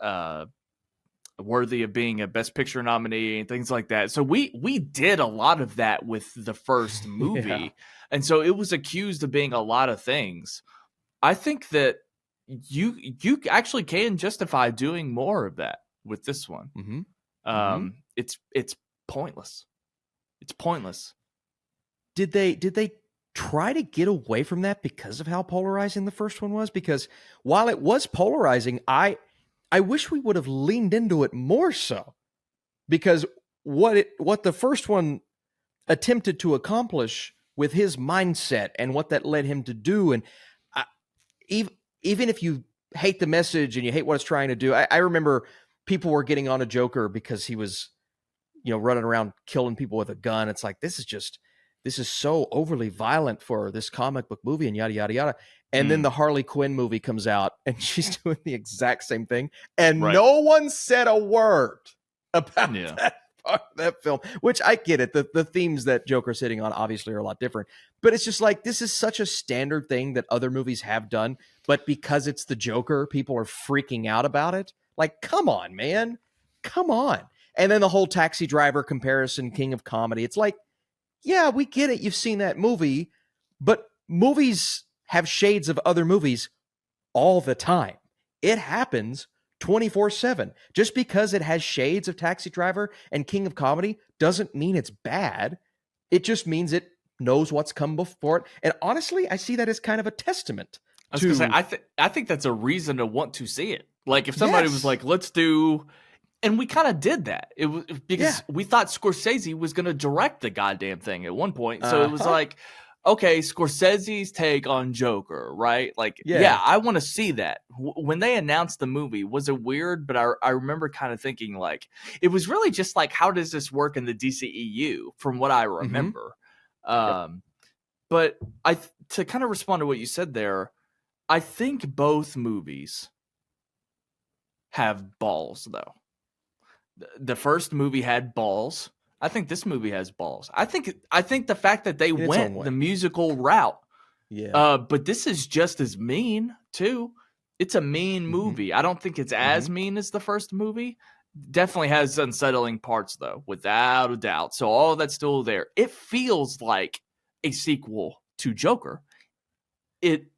worthy of being a Best Picture nominee and things like that. So we did a lot of that with the first movie. Yeah. And so it was accused of being a lot of things. I think that you actually can justify doing more of that with this one. Mm-hmm. It's pointless. It's pointless. Did they try to get away from that because of how polarizing the first one was? Because while it was polarizing, I wish we would have leaned into it more so. Because what the first one attempted to accomplish with his mindset and what that led him to do, and even if you hate the message and you hate what it's trying to do, I remember people were getting on a Joker because he was, running around killing people with a gun. It's like, this is so overly violent for this comic book movie and yada, yada, yada. And then the Harley Quinn movie comes out and she's doing the exact same thing. And no one said a word about that part of that film, which I get it. The themes that Joker's hitting on obviously are a lot different. But it's just like, this is such a standard thing that other movies have done. But because it's the Joker, people are freaking out about it. Like, come on, man. Come on. And then the whole Taxi Driver comparison, King of Comedy. It's like, yeah, we get it. You've seen that movie, but movies have shades of other movies all the time. It happens 24/7. Just because it has shades of Taxi Driver and King of Comedy doesn't mean it's bad. It just means it knows what's come before it. And honestly, I see that as kind of a testament. I was going to say, I think that's a reason to want to see it. Like if somebody was like, let's do... And we kind of did that. It was because we thought Scorsese was going to direct the goddamn thing at one point. So it was like, okay, Scorsese's take on Joker, right? Like, I want to see that. When they announced the movie, was it weird? But I remember kind of thinking like, it was really just like, how does this work in the DCEU from what I remember? But to kind of respond to what you said there, I think both movies have balls though. The first movie had balls. I think this movie has balls. I think the fact that they went the musical route. Yeah. But this is just as mean too. It's a mean movie. I don't think it's as mean as the first movie. Definitely has unsettling parts though, without a doubt. So all that's still there. It feels like a sequel to Joker. It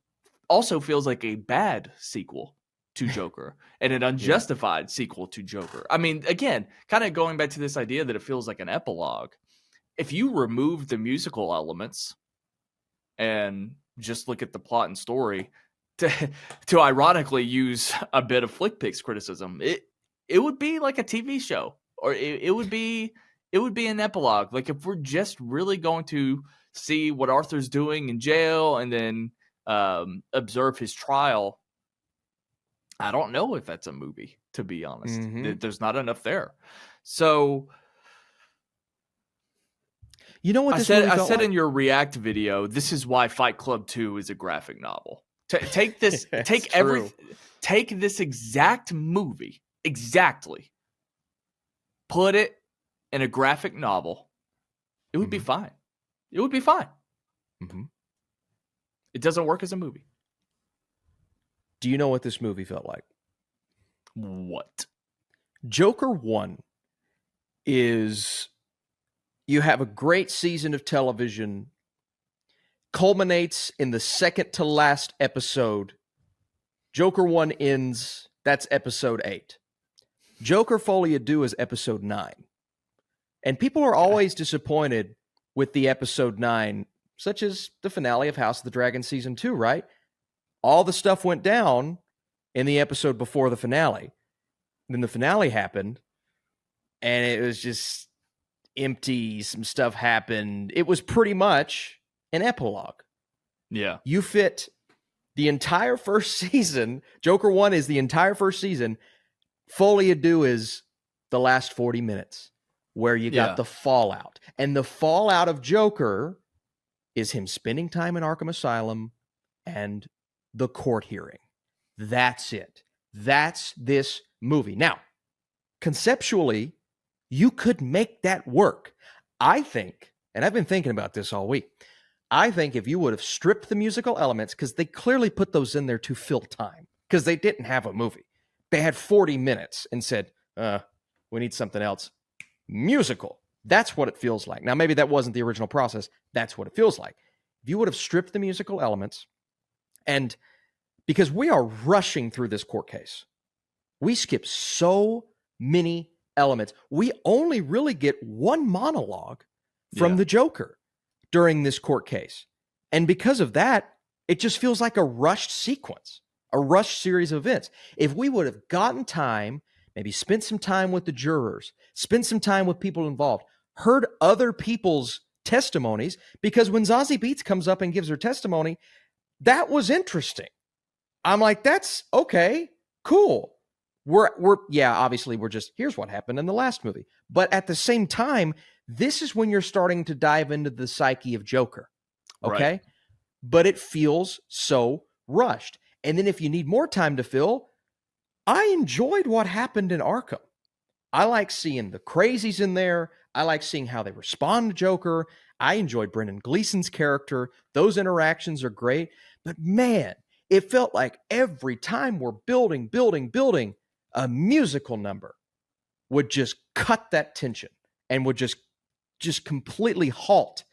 also feels like a bad sequel to Joker and an unjustified sequel to Joker. I mean, again, kind of going back to this idea that it feels like an epilogue. If you remove the musical elements and just look at the plot and story, to ironically use a bit of Flick Picks criticism, it would be like a TV show, or it would be an epilogue. Like if we're just really going to see what Arthur's doing in jail and then observe his trial, I don't know if that's a movie, to be honest. There's not enough there. So, you know what I said in your React video, this is why Fight Club 2 is a graphic novel. Take this, take this exact movie, exactly, put it in a graphic novel. It would be fine. It would be fine. It doesn't work as a movie. Do you know what this movie felt like? What? Joker 1 is, you have a great season of television, culminates in the second to last episode. Joker 1 ends, that's episode 8. Joker Folie Deux is episode 9. And people are always disappointed with the episode 9, such as the finale of House of the Dragon season 2, right? All the stuff went down in the episode before the finale. Then the finale happened, and it was just empty. Some stuff happened. It was pretty much an epilogue. Yeah. You fit the entire first season. Joker 1 is the entire first season. Folie Deux is the last 40 minutes, where you got the fallout. And the fallout of Joker is him spending time in Arkham Asylum and the court hearing. That's it. That's this movie. Now, conceptually, you could make that work. I think, and I've been thinking about this all week, I think if you would have stripped the musical elements, because they clearly put those in there to fill time, because they didn't have a movie. They had 40 minutes and said, We need something else. Musical. That's what it feels like. Now, maybe that wasn't the original process. That's what it feels like. If you would have stripped the musical elements, and because we are rushing through this court case, we skip so many elements. We only really get one monologue from the Joker during this court case. And because of that, it just feels like a rushed sequence, a rushed series of events. If we would have gotten time, maybe spent some time with the jurors, spent some time with people involved, heard other people's testimonies, because when Zazie Beetz comes up and gives her testimony, that was interesting. I'm like, that's okay, cool. Obviously we're just, here's what happened in the last movie. But at the same time, this is when you're starting to dive into the psyche of Joker. Okay. Right. But it feels so rushed. And then if you need more time to fill, I enjoyed what happened in Arkham. I like seeing the crazies in there. I like seeing how they respond to Joker. I enjoyed Brendan Gleeson's character. Those interactions are great. But man, it felt like every time we're building, a musical number would just cut that tension and would just completely halt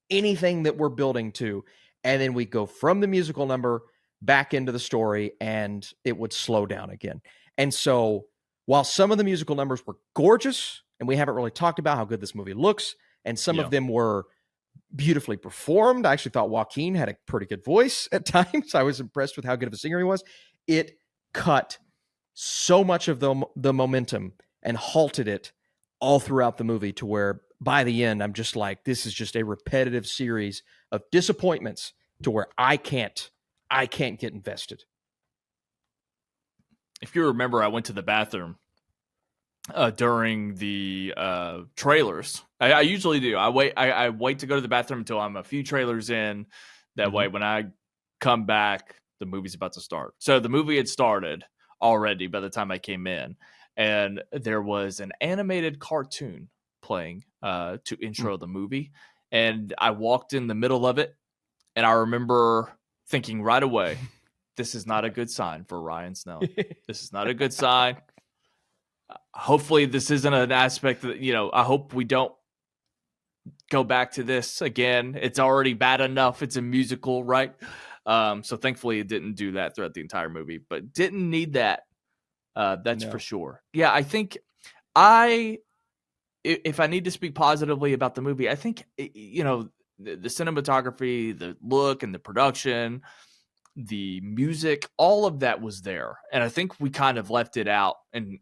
anything that we're building to. And then we go from the musical number back into the story and it would slow down again. And so while some of the musical numbers were gorgeous, and we haven't really talked about how good this movie looks, and some of them were beautifully performed. I actually thought Joaquin had a pretty good voice at times. I was impressed with how good of a singer he was. It cut so much of the momentum and halted it all throughout the movie to where by the end, I'm just like, this is just a repetitive series of disappointments to where I can't get invested. If you remember, I went to the bathroom during the trailers. I usually do. I wait to go to the bathroom until I'm a few trailers in. That way, when I come back, the movie's about to start. So the movie had started already by the time I came in, and there was an animated cartoon playing to intro the movie, and I walked in the middle of it, and I remember thinking right away, this is not a good sign for Ryan Snelling. This is not a good sign. Hopefully this isn't an aspect that, I hope we don't go back to this again. It's already bad enough. It's a musical, right? So thankfully it didn't do that throughout the entire movie, but didn't need that. That's for sure. Yeah, I think if I need to speak positively about the movie, I think, the cinematography, the look and the production, the music, all of that was there. And I think we kind of left it out and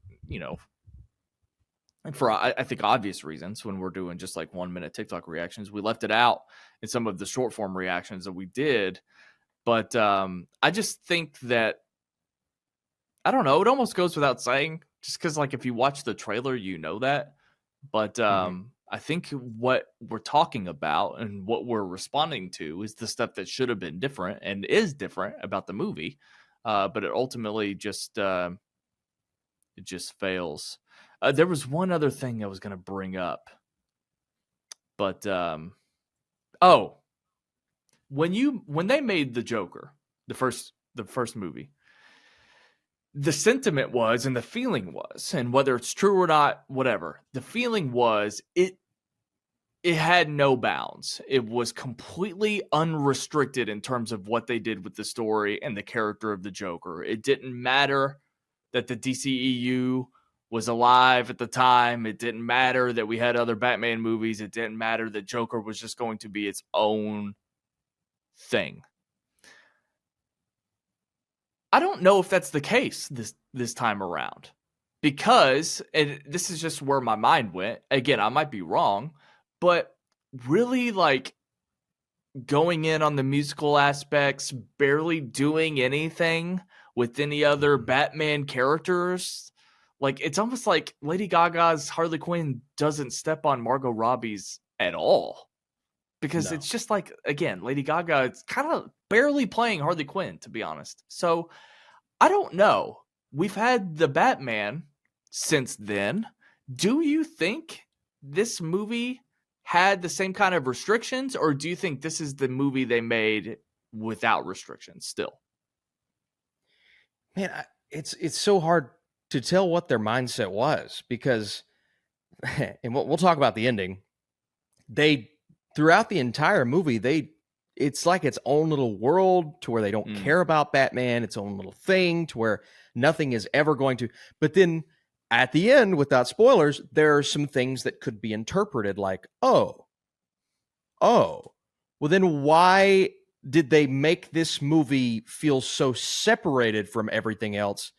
for, I think, obvious reasons when we're doing just like 1 minute TikTok reactions, we left it out in some of the short form reactions that we did. But I just think that, I don't know, it almost goes without saying just because like if you watch the trailer, that. But I think what we're talking about and what we're responding to is the stuff that should have been different and is different about the movie. But it ultimately just fails. There was one other thing I was going to bring up, but when they made the Joker, the first movie, the sentiment was and the feeling was, and whether it's true or not, whatever, the feeling was it had no bounds. It was completely unrestricted in terms of what they did with the story and the character of the Joker. It didn't matter that the DCEU was alive at the time. It didn't matter that we had other Batman movies. It didn't matter that Joker was just going to be its own thing. I don't know if that's the case this time around, because, and this is just where my mind went. Again, I might be wrong, but really like going in on the musical aspects, barely doing anything with any other Batman characters. Like, it's almost like Lady Gaga's Harley Quinn doesn't step on Margot Robbie's at all. Because it's just like, again, Lady Gaga, it's kind of barely playing Harley Quinn, to be honest. So, I don't know. We've had the Batman since then. Do you think this movie had the same kind of restrictions, or do you think this is the movie they made without restrictions still? Man, it's so hard to tell what their mindset was, because and we'll talk about the ending. They, throughout the entire movie, it's like its own little world to where they don't care about Batman, its own little thing to where nothing is ever going to. But then at the end, without spoilers, there are some things that could be interpreted like, oh, well, then why did they make this movie feel so separated from everything else?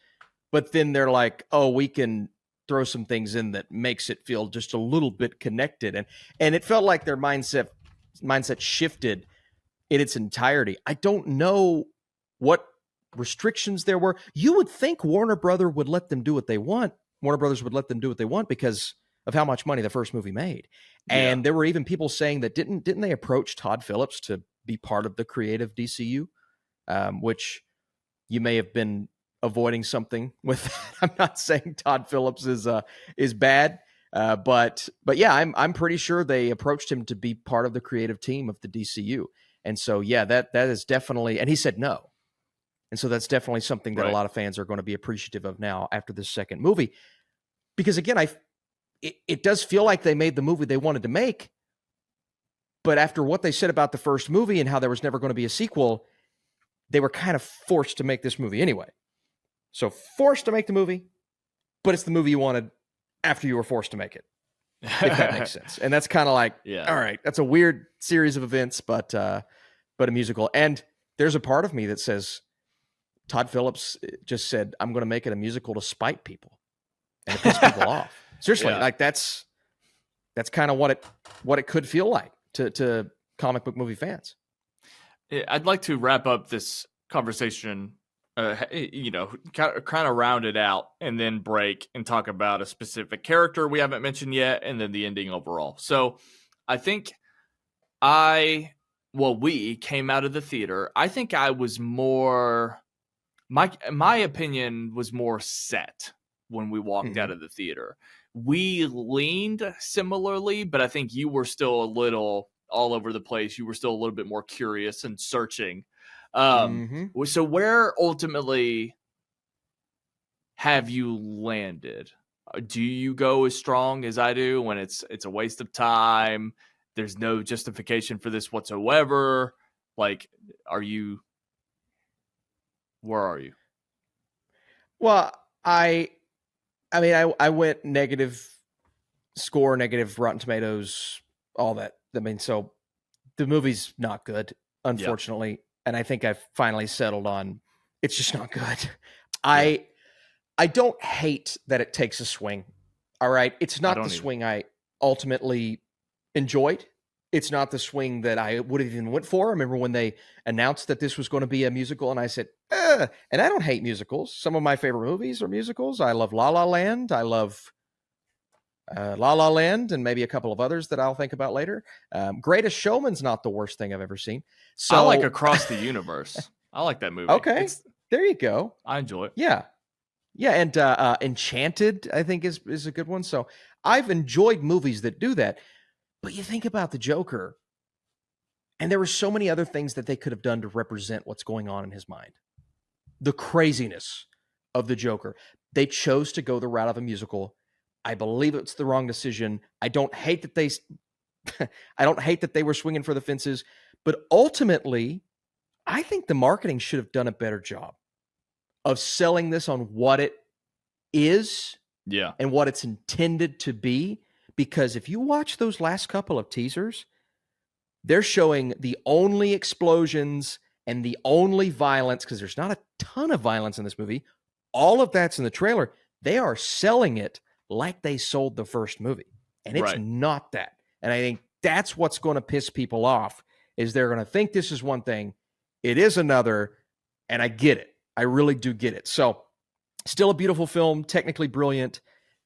But then they're like, oh, we can throw some things in that makes it feel just a little bit connected. And it felt like their mindset shifted in its entirety. I don't know what restrictions there were. You would think Warner Brothers would let them do what they want. Warner Brothers would let them do what they want because of how much money the first movie made. And there were even people saying that didn't they approach Todd Phillips to be part of the creative DCU, which you may have been avoiding something with that. I'm not saying Todd Phillips is bad, but yeah, I'm pretty sure they approached him to be part of the creative team of the DCU. And so, yeah, that is definitely, and he said no. And so that's definitely something that a lot of fans are going to be appreciative of now after this second movie. Because again, it does feel like they made the movie they wanted to make. But after what they said about the first movie and how there was never going to be a sequel, they were kind of forced to make this movie anyway. So forced to make the movie, but it's the movie you wanted after you were forced to make it. If that makes sense. And that's kind of like, all right, that's a weird series of events, but a musical. And there's a part of me that says Todd Phillips just said, I'm going to make it a musical to spite people and to piss people off. Seriously, like that's kind of what it could feel like to comic book movie fans. I'd like to wrap up this conversation, kind of round it out and then break and talk about a specific character we haven't mentioned yet, and then the ending overall. So I think we came out of the theater. I think I was more, my opinion was more set when we walked out of the theater. We leaned similarly, but I think you were still a little all over the place. You were still a little bit more curious and searching. So where ultimately have you landed? Do you go as strong as I do when it's a waste of time? There's no justification for this whatsoever. Like, where are you? Well, I went negative score, negative Rotten Tomatoes, all that. I mean, so the movie's not good, unfortunately. Yep. And I think I've finally settled on it's just not good. I don't hate that it takes a swing. All right. It's not the swing I ultimately enjoyed. It's not the swing that I would have even went for. I remember when they announced that this was going to be a musical, and I said, and I don't hate musicals. Some of my favorite movies are musicals. I love La La Land. I love La La Land and maybe a couple of others that I'll think about later. Greatest Showman's not the worst thing I've ever seen. So I like Across the Universe. I like that movie. Okay. There you go. I enjoy it. Yeah. Yeah. And Enchanted, I think, is a good one. So I've enjoyed movies that do that. But you think about the Joker, and there were so many other things that they could have done to represent what's going on in his mind. The craziness of the Joker. They chose to go the route of a musical. I believe it's the wrong decision. I don't hate that they were swinging for the fences, but ultimately, I think the marketing should have done a better job of selling this on what it is, and what it's intended to be. Because if you watch those last couple of teasers, they're showing the only explosions and the only violence, because there's not a ton of violence in this movie. All of that's in the trailer. They are selling it like they sold the first movie. And it's not that. And I think that's what's going to piss people off, is they're going to think this is one thing. It is another. And I get it. I really do get it. So still a beautiful film, technically brilliant.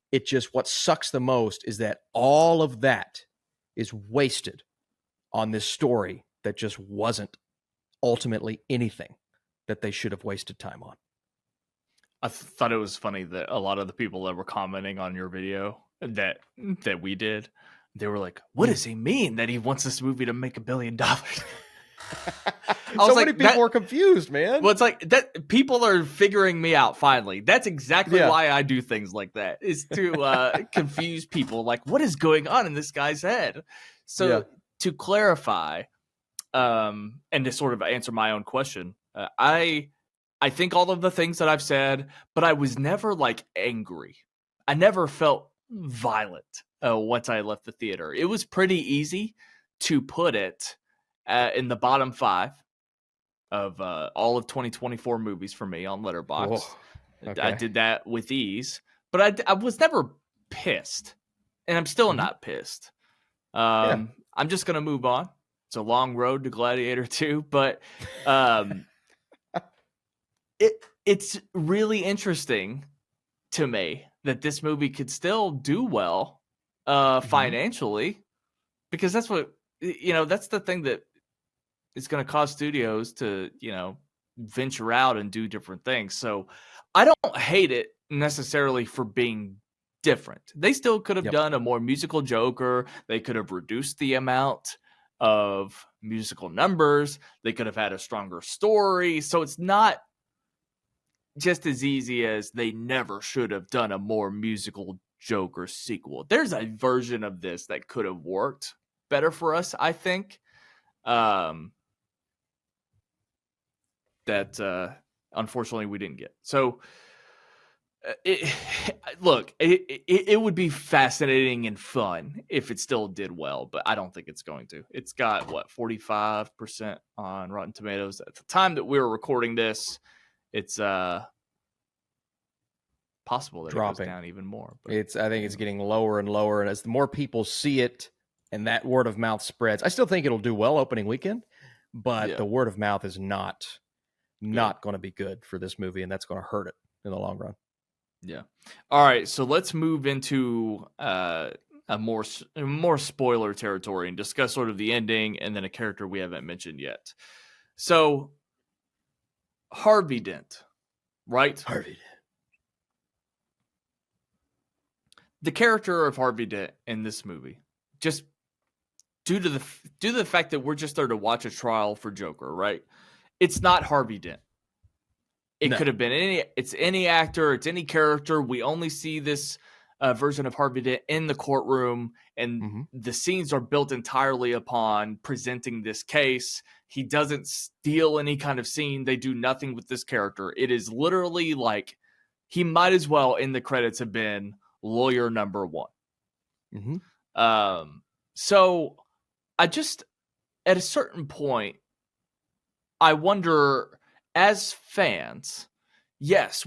It just, what sucks the most is that all of that is wasted on this story that just wasn't ultimately anything that they should have wasted time on. I thought it was funny that a lot of the people that were commenting on your video that we did, they were like, what does he mean that he wants this movie to make $1 billion? was So like, many people are confused, man. Well, it's like that people are figuring me out finally. That's exactly Yeah. why I do things like that, is to confuse people. Like, what is going on in this guy's head? So Yeah. to clarify, and to sort of answer my own question, I think all of the things that I've said, but I was never like angry. I never felt violent once I left the theater. It was pretty easy to put it in the bottom 5 of all of 2024 movies for me on Letterboxd. Whoa. I Okay. did that with ease, but I was never pissed, and I'm still not pissed. Yeah. I'm just gonna move on. It's a long road to Gladiator 2, but it's really interesting to me that this movie could still do well financially, because that's what, that's the thing that is going to cause studios to, venture out and do different things. So I don't hate it necessarily for being different. They still could have Yep. done a more musical Joker. They could have reduced the amount of musical numbers. They could have had a stronger story. So it's not just as easy as they never should have done a more musical Joker sequel. There's a version of this that could have worked better for us, I think. That unfortunately we didn't get. So it would be fascinating and fun if it still did well, but I don't think it's going to. It's got 45% on Rotten Tomatoes at the time that we were recording this. It's possible that Dropping. it goes down even more. But I think it's getting lower and lower, and as the more people see it and that word of mouth spreads, I still think it'll do well opening weekend, but the word of mouth is not going to be good for this movie, and that's going to hurt it in the long run. Yeah. All right, so let's move into a more spoiler territory and discuss sort of the ending and then a character we haven't mentioned yet. So Harvey Dent, right? Harvey Dent. The character of Harvey Dent in this movie, just due to the fact that we're just there to watch a trial for Joker, right? It's not Harvey Dent. It could have been any actor, it's any character. We only see this version of Harvey Dent in the courtroom, and the scenes are built entirely upon presenting this case. He doesn't steal any kind of scene. They do nothing with this character. It is literally like he might as well in the credits have been lawyer number 1. So I just, at a certain point, I wonder, as fans, yes,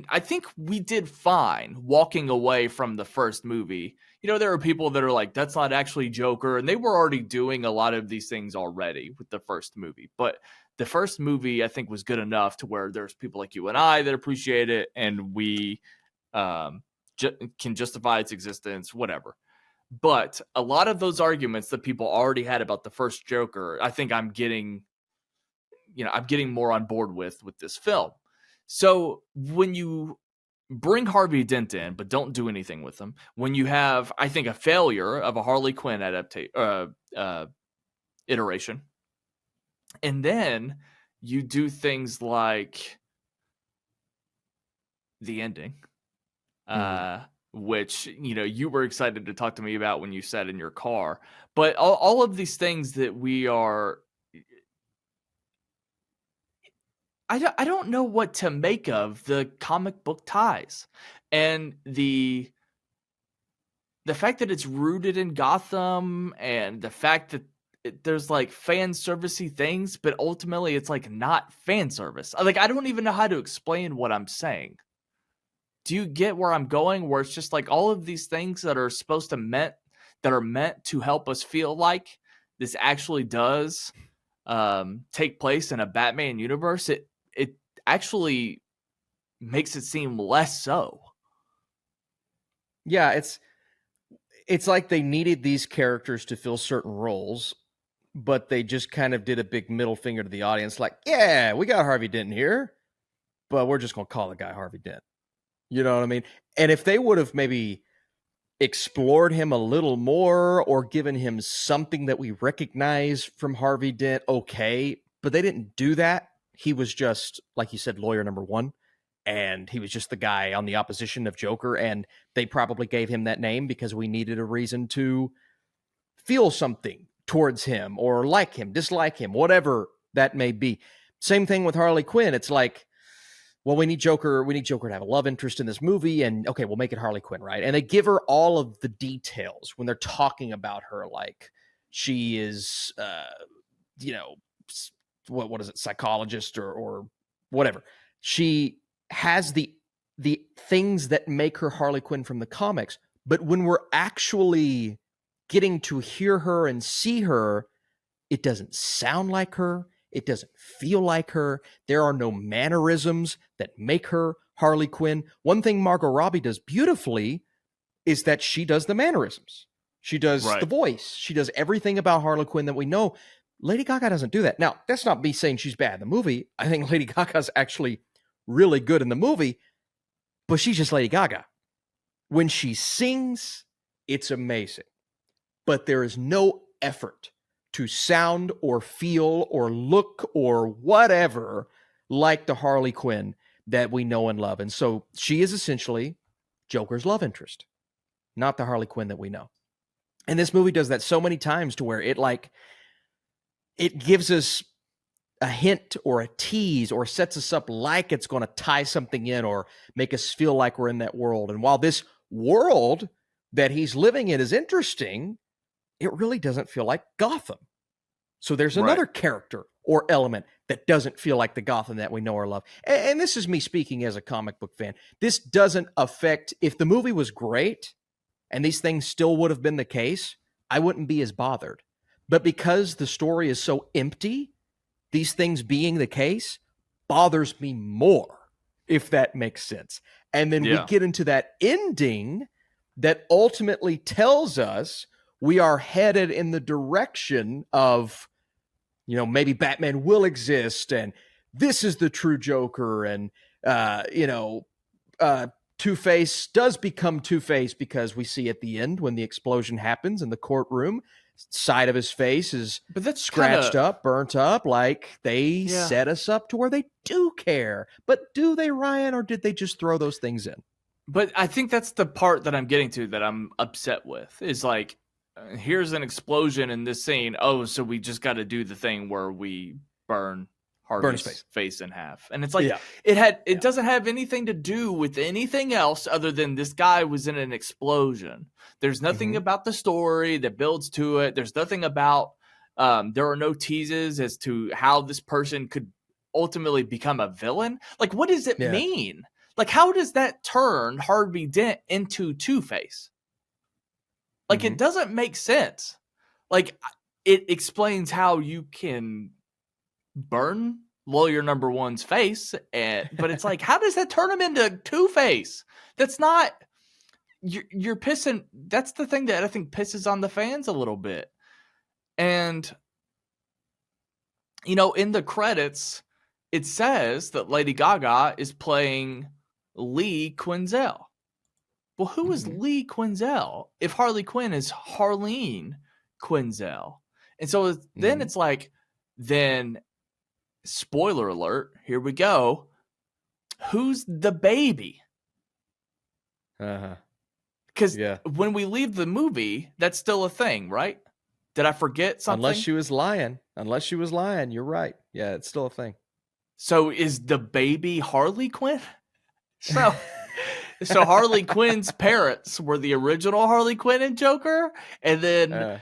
I think we did fine walking away from the first movie. There are people that are like, that's not actually Joker, and they were already doing a lot of these things already with the first movie. But the first movie, I think, was good enough to where there's people like you and I that appreciate it, and we can justify its existence, whatever. But a lot of those arguments that people already had about the first Joker, I think I'm getting more on board with this film. So when you bring Harvey Dent in, but don't do anything with him, when you have, I think, a failure of a Harley Quinn iteration, and then you do things like the ending, which, you were excited to talk to me about when you sat in your car. But all of these things that we are, I don't know what to make of the comic book ties, and the fact that it's rooted in Gotham, and the fact that there's like fan servicey things, but ultimately it's like not fan service. Like, I don't even know how to explain what I'm saying. Do you get where I'm going? Where it's just like all of these things that are meant to help us feel like this actually does take place in a Batman universe. It actually makes it seem less so. Yeah, it's like they needed these characters to fill certain roles, but they just kind of did a big middle finger to the audience, like, yeah, we got Harvey Dent here, but we're just going to call the guy Harvey Dent. You know what I mean? And if they would have maybe explored him a little more or given him something that we recognize from Harvey Dent, okay, but they didn't do that. He was just, like you said, lawyer number one, and he was just the guy on the opposition of Joker, and they probably gave him that name because we needed a reason to feel something towards him or like him, dislike him, whatever that may be. Same thing with Harley Quinn. It's like, well, we need Joker to have a love interest in this movie, and okay, we'll make it Harley Quinn, right? And they give her all of the details when they're talking about her, like she is, what is it, psychologist or whatever. She has the things that make her Harley Quinn from the comics, but when we're actually getting to hear her and see her, it doesn't sound like her. It doesn't feel like her. There are no mannerisms that make her Harley Quinn. One thing Margot Robbie does beautifully is that she does the mannerisms. She does the voice. She does everything about Harley Quinn that we know. Lady Gaga doesn't do that. Now, that's not me saying she's bad in the movie. I think Lady Gaga's actually really good in the movie, but she's just Lady Gaga. When she sings, it's amazing. But there is no effort to sound or feel or look or whatever like the Harley Quinn that we know and love. And so she is essentially Joker's love interest, not the Harley Quinn that we know. And this movie does that so many times to where it gives us a hint or a tease or sets us up like it's going to tie something in or make us feel like we're in that world. And while this world that he's living in is interesting, it really doesn't feel like Gotham. So there's another character or element that doesn't feel like the Gotham that we know or love. And this is me speaking as a comic book fan. This doesn't affect, if the movie was great and these things still would have been the case, I wouldn't be as bothered. But because the story is so empty, these things being the case bothers me more, if that makes sense. And then we get into that ending that ultimately tells us we are headed in the direction of, maybe Batman will exist and this is the true Joker. And, Two-Face does become Two-Face because we see at the end when the explosion happens in the courtroom, side of his face is scratched up, burnt up, like they set us up to where they do care. But do they, Ryan, or did they just throw those things in? But I think that's the part that I'm getting to that I'm upset with is like, here's an explosion in this scene. Oh, so we just got to do the thing where we burn Harvey's face in half. And it's like, it doesn't have anything to do with anything else other than this guy was in an explosion. There's nothing about the story that builds to it. There's nothing about, there are no teases as to how this person could ultimately become a villain. Like, what does it mean? Like, how does that turn Harvey Dent into Two-Face? Like, it doesn't make sense. Like, it explains how you can burn lawyer number one's face, but it's like, how does that turn him into Two-Face? That's not, you're pissing. That's the thing that I think pisses on the fans a little bit. And, in the credits, it says that Lady Gaga is playing Lee Quinzel. Well, who is Lee Quinzel if Harley Quinn is Harleen Quinzel? And so then it's like, then, spoiler alert, here we go. Who's the baby? Because when we leave the movie, that's still a thing, right? Did I forget something? Unless she was lying, you're right. Yeah, it's still a thing. So is the baby Harley Quinn? So Harley Quinn's parents were the original Harley Quinn and Joker, and then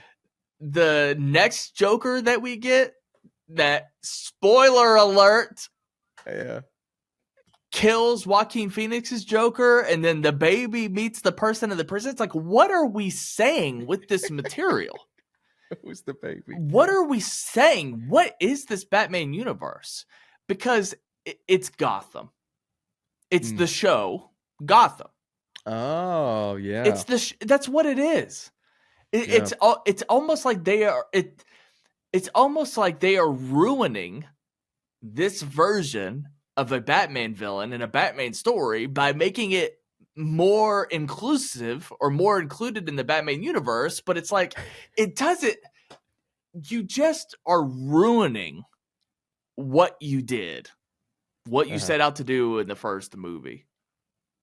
the next Joker that we get, that, spoiler alert, kills Joaquin Phoenix's Joker, and then the baby meets the person in the prison. It's like, what are we saying with this material? Who's the baby? What are we saying? What is this Batman universe? Because it's Gotham. It's the show Gotham. Oh, yeah. It's that's what it is. It's almost like they are it's almost like they are ruining this version of a Batman villain in a Batman story by making it more inclusive or more included in the Batman universe, but it's like, it doesn't, you just are ruining what you did, what you set out to do in the first movie.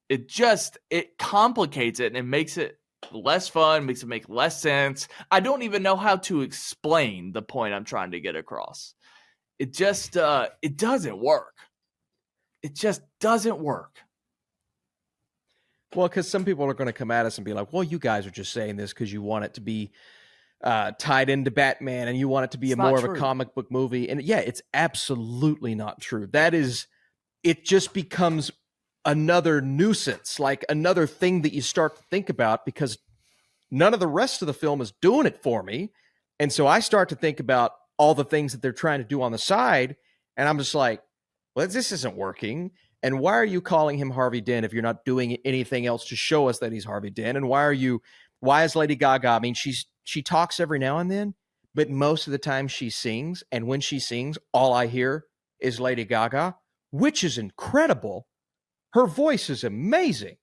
It complicates it and it makes it less fun, makes it make less sense. I don't even know how to explain the point I'm trying to get across. It just, it doesn't work. It just doesn't work. Well, because some people are going to come at us and be like, well, you guys are just saying this because you want it to be tied into Batman and you want it to be more of a comic book movie. And yeah, it's absolutely not true. It just becomes another nuisance, like another thing that you start to think about because none of the rest of the film is doing it for me. And so I start to think about all the things that they're trying to do on the side. And I'm just like, well, this isn't working. And why are you calling him Harvey Dent if you're not doing anything else to show us that he's Harvey Dent? And why is Lady Gaga? I mean, she talks every now and then, but most of the time she sings. And when she sings, all I hear is Lady Gaga, which is incredible. Her voice is amazing,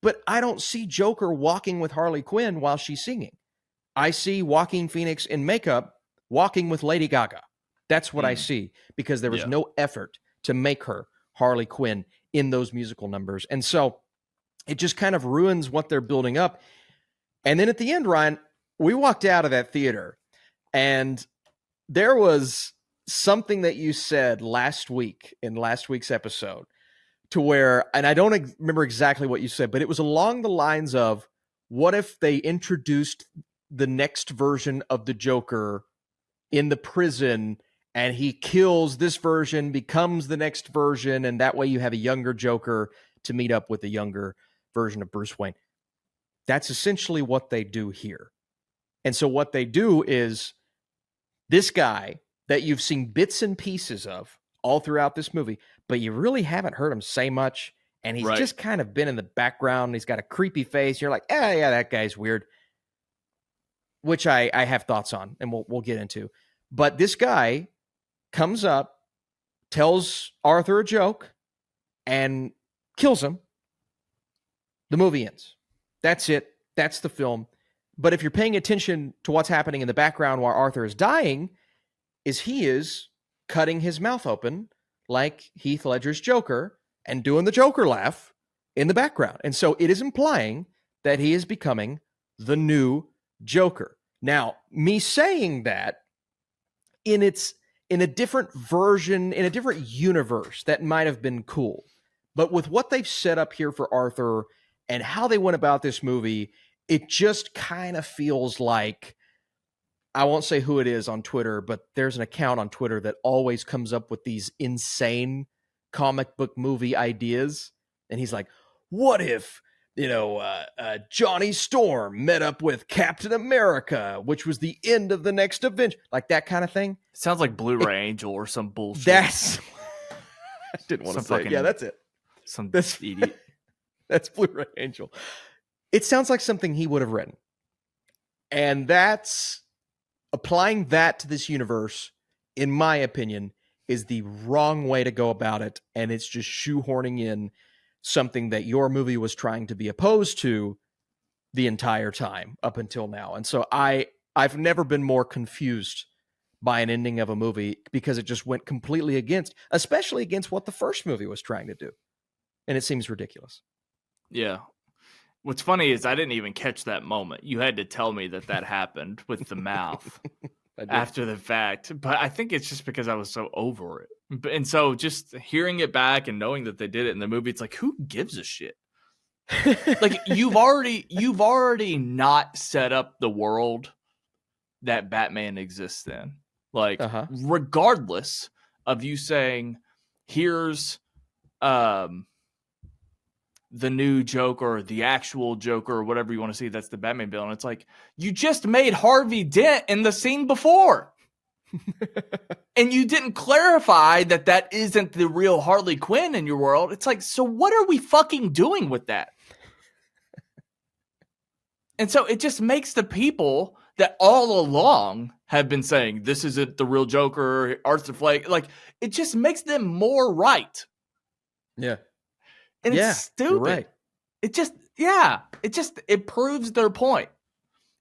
but I don't see Joker walking with Harley Quinn while she's singing. I see Joaquin Phoenix in makeup walking with Lady Gaga. That's what I see because there was no effort to make her Harley Quinn in those musical numbers. And so it just kind of ruins what they're building up. And then at the end, Ryan, we walked out of that theater and there was something that you said last week in last week's episode to where, and I don't remember exactly what you said, but it was along the lines of, what if they introduced the next version of the Joker in the prison and he kills this version, becomes the next version, and that way you have a younger Joker to meet up with a younger version of Bruce Wayne. That's essentially what they do here. And so what they do is this guy that you've seen bits and pieces of all throughout this movie, but you really haven't heard him say much, and he's just kind of been in the background. He's got a creepy face. You're like, yeah, that guy's weird, which I have thoughts on, and we'll get into. But this guy comes up, tells Arthur a joke, and kills him. The movie ends. That's it. That's the film. But if you're paying attention to what's happening in the background while Arthur is dying, he is cutting his mouth open like Heath Ledger's Joker and doing the Joker laugh in the background. And so it is implying that he is becoming the new Joker. Now, me saying that in a different version, in a different universe, that might have been cool. But with what they've set up here for Arthur and how they went about this movie, it just kind of feels like, I won't say who it is on Twitter, but there's an account on Twitter that always comes up with these insane comic book movie ideas. And he's like, what if, Johnny Storm met up with Captain America, which was the end of the next Avenger, like that kind of thing. Sounds like Blu-ray Angel or some bullshit. That's, I didn't want to say it. Yeah, that's it. That's idiot. That's Blu-ray Angel. It sounds like something he would have written. And that's, applying that to this universe, in my opinion, is the wrong way to go about it. And it's just shoehorning in something that your movie was trying to be opposed to the entire time up until now. And so I've never been more confused by an ending of a movie because it just went completely against, especially against what the first movie was trying to do. And it seems ridiculous. Yeah. What's funny is I didn't even catch that moment. You had to tell me that happened with the mouth after the fact. But I think it's just because I was so over it. And so just hearing it back and knowing that they did it in the movie, it's like, who gives a shit? Like you've already not set up the world that Batman exists in. Like regardless of you saying, here's the new Joker, the actual Joker, or whatever you want to see, that's the Batman villain. It's like, you just made Harvey Dent in the scene before. And you didn't clarify that isn't the real Harley Quinn in your world. It's like, so what are we fucking doing with that? And so it just makes the people that all along have been saying, this isn't the real Joker, Arthur Fleck, like, it just makes them more right. Yeah. And it's stupid. Right. it proves their point.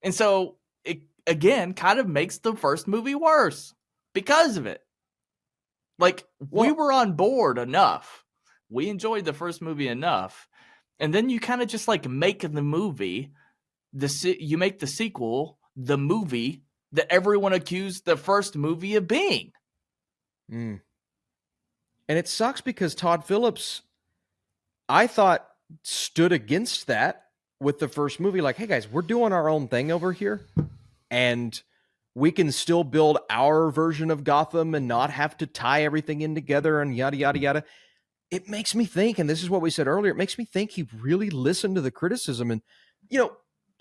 And so it again kind of makes the first movie worse because of it. Like, we were on board enough. We enjoyed the first movie enough. And then you kind of just like make the movie, you make the sequel, the movie that everyone accused the first movie of being. And it sucks because Todd Phillips, I thought, stood against that with the first movie. Like, hey guys, we're doing our own thing over here. And we can still build our version of Gotham and not have to tie everything in together and yada, yada, yada. It makes me think, and this is what we said earlier, it makes me think he really listened to the criticism. And,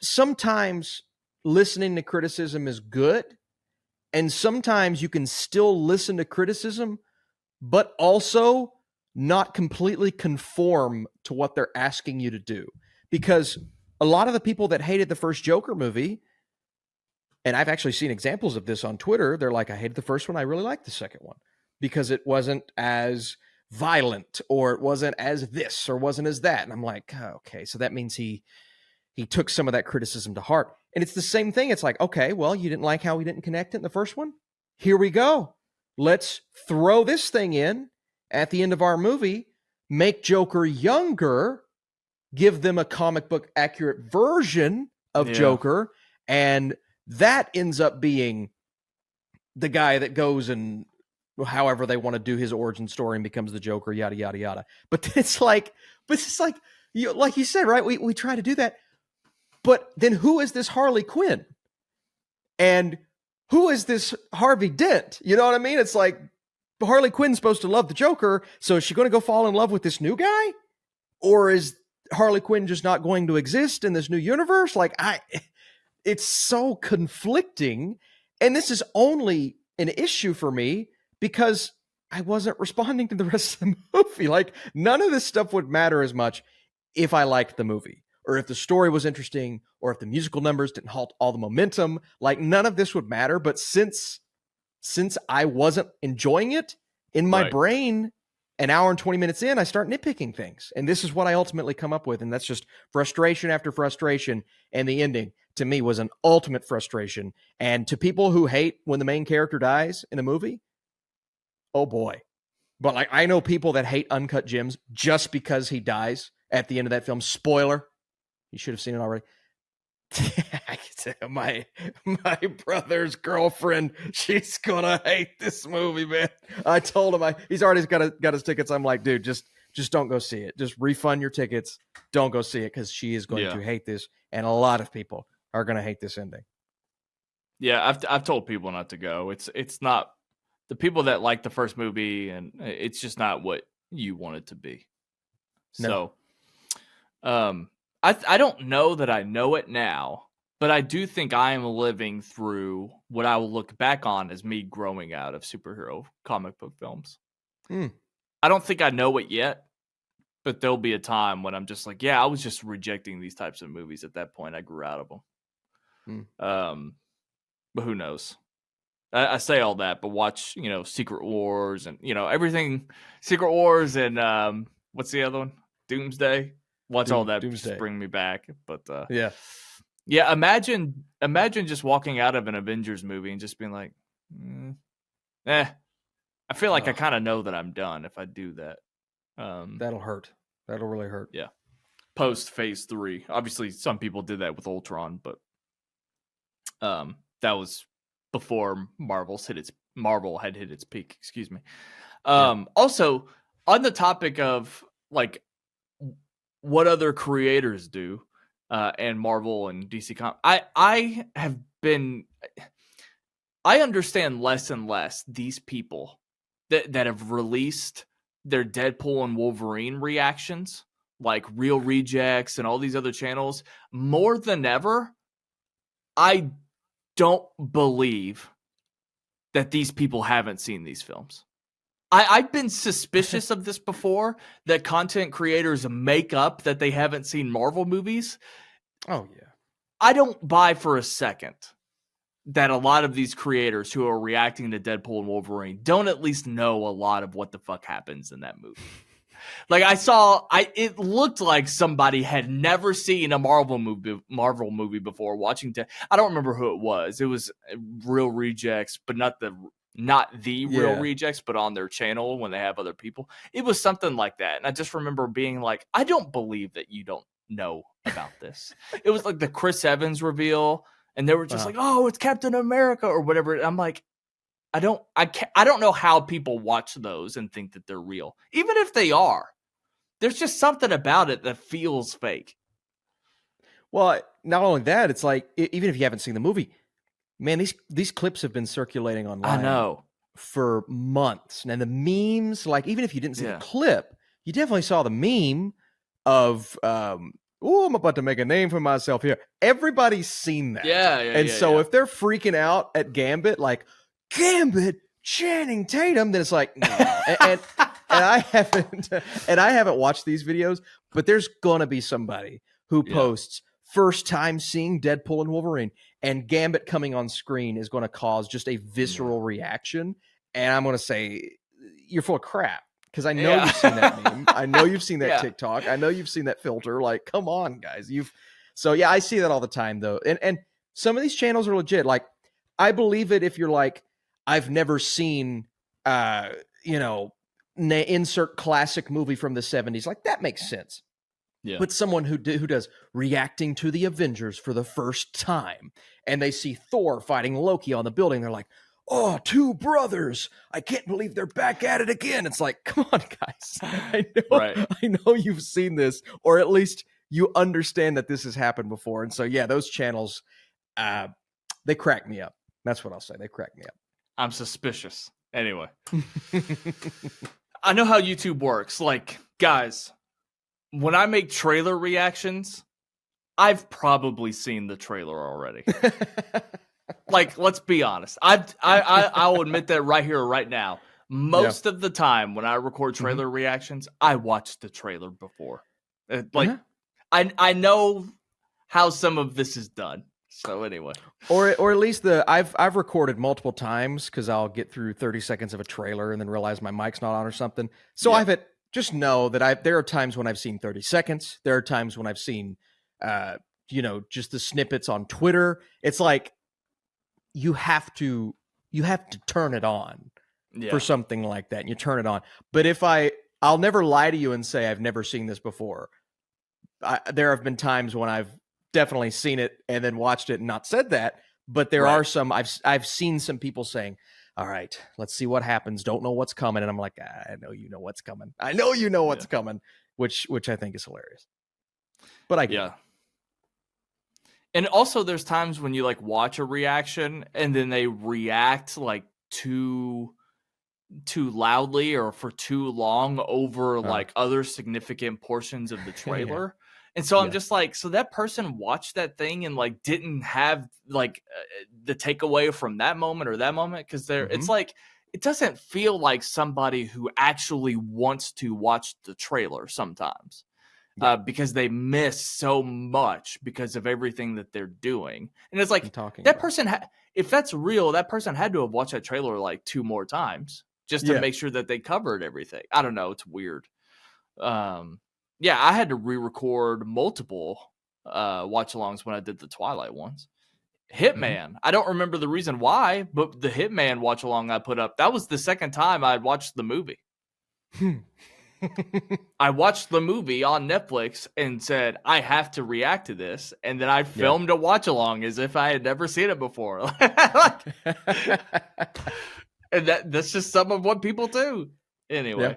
sometimes listening to criticism is good. And sometimes you can still listen to criticism, but also not completely conform to what they're asking you to do. Because a lot of the people that hated the first Joker movie, and I've actually seen examples of this on Twitter, they're like, I hated the first one, I really liked the second one because it wasn't as violent, or it wasn't as this, or wasn't as that. And I'm like, oh, okay, so that means he took some of that criticism to heart. And it's the same thing. It's like, okay, well, you didn't like how we didn't connect it in the first one? Here we go. Let's throw this thing in at the end of our movie, make Joker younger, give them a comic book accurate version of Joker, and that ends up being the guy that goes and however they want to do his origin story and becomes the Joker, yada, yada, yada. But it's like you said, right? We try to do that. But then who is this Harley Quinn? And who is this Harvey Dent? You know what I mean? It's like Harley Quinn's supposed to love the Joker, so is she going to go fall in love with this new guy? Or is Harley Quinn just not going to exist in this new universe? Like, it's so conflicting. And this is only an issue for me because I wasn't responding to the rest of the movie. Like, none of this stuff would matter as much if I liked the movie, or if the story was interesting, or if the musical numbers didn't halt all the momentum. Like, none of this would matter. But since I wasn't enjoying it, in my brain, an hour and 20 minutes in, I start nitpicking things. And this is what I ultimately come up with. And that's just frustration after frustration. And the ending, to me, was an ultimate frustration. And to people who hate when the main character dies in a movie, oh boy. But like, I know people that hate Uncut Gems just because he dies at the end of that film. Spoiler. You should have seen it already. my brother's girlfriend, she's gonna hate this movie, man. I told him he's already got his tickets. I'm like, dude, just don't go see it. Just refund your tickets. Don't go see it because she is going to hate this, and a lot of people are gonna hate this ending. Yeah, I've told people not to go. It's not the people that like the first movie, and it's just not what you want it to be. No. So, I don't know that I know it now, but I do think I am living through what I will look back on as me growing out of superhero comic book films. I don't think I know it yet, but there'll be a time when I'm just like, yeah, I was just rejecting these types of movies at that point. I grew out of them. But who knows? I say all that, but watch, Secret Wars and, everything. Secret Wars and what's the other one? Doomsday. Watch all that just bring me back. But yeah. Imagine just walking out of an Avengers movie and just being like, I feel like I kind of know that I'm done if I do that. That'll hurt. That'll really hurt. Yeah. Post Phase 3. Obviously, some people did that with Ultron, but that was before Marvel had hit its peak. Excuse me. Also, on the topic of like what other creators do, and Marvel and DC Comics, I understand less and less these people that have released their Deadpool and Wolverine reactions, like Real Rejects and all these other channels. More than ever, I don't believe that these people haven't seen these films. I've been suspicious of this before, that content creators make up that they haven't seen Marvel movies. Oh, yeah. I don't buy for a second that a lot of these creators who are reacting to Deadpool and Wolverine don't at least know a lot of what the fuck happens in that movie. Like it looked like somebody had never seen a Marvel movie before watching. I don't remember who it was. It was Real Rejects, but not the Real Rejects, but on their channel when they have other people. It was something like that. And I just remember being like, I don't believe that you don't know about this. It was like the Chris Evans reveal, and they were just like, oh, it's Captain America or whatever. And I'm like, I don't know how people watch those and think that they're real. Even if they are, there's just something about it that feels fake. Well, not only that, it's like, even if you haven't seen the movie, man, these clips have been circulating online. I know. For months. And the memes, like, even if you didn't see the clip, you definitely saw the meme of, oh, I'm about to make a name for myself here. Everybody's seen that. And so if they're freaking out at Gambit, like, Gambit, Channing Tatum, then it's like, no. and I haven't watched these videos, but there's gonna be somebody who posts first time seeing Deadpool and Wolverine, and Gambit coming on screen is going to cause just a visceral reaction. And I'm going to say, you're full of crap, because I know you've seen that meme. I know you've seen that TikTok. I know you've seen that filter. Like, come on, guys. So I see that all the time, though. And some of these channels are legit. Like, I believe it if you're like, I've never seen, insert classic movie from the 70s. Like, that makes sense. Yeah. But someone who does reacting to the Avengers for the first time, and they see Thor fighting Loki on the building, they're like, oh, two brothers. I can't believe they're back at it again. It's like, come on, guys. I know you've seen this, or at least you understand that this has happened before. And so, those channels, they crack me up. That's what I'll say. They crack me up. I'm suspicious. Anyway. I know how YouTube works. Like, guys, when I make trailer reactions, I've probably seen the trailer already. Like, let's be honest. I'll admit that right here, right now. Most of the time when I record trailer reactions, I watched the trailer before. I know how some of this is done. So anyway, or at least I've recorded multiple times, because I'll get through 30 seconds of a trailer and then realize my mic's not on or something. So just know that there are times when I've seen 30 seconds. There are times when I've seen, just the snippets on Twitter. It's like, you have to turn it on for something like that. And you turn it on. But I'll never lie to you and say I've never seen this before. There have been times when I've definitely seen it and then watched it and not said that. But there are some, I've seen some people saying, all right, let's see what happens. Don't know what's coming. And I'm like, I know you know what's coming. I know you know what's coming, which I think is hilarious. But I get it. And also there's times when you like watch a reaction and then they react like too loudly or for too long over like other significant portions of the trailer. And so I'm just like, so that person watched that thing and like didn't have like the takeaway from that moment or that moment, because it's like, it doesn't feel like somebody who actually wants to watch the trailer sometimes, because they miss so much because of everything that they're doing. And it's like that person, if that's real, that person had to have watched that trailer like 2 more times just to make sure that they covered everything. I don't know. It's weird. I had to re-record multiple watch-alongs when I did the Twilight ones. Hitman. I don't remember the reason why, but the Hitman watch-along I put up, that was the second time I had watched the movie. I watched the movie on Netflix and said, I have to react to this. And then I filmed a watch-along as if I had never seen it before. And that's just some of what people do. Anyway.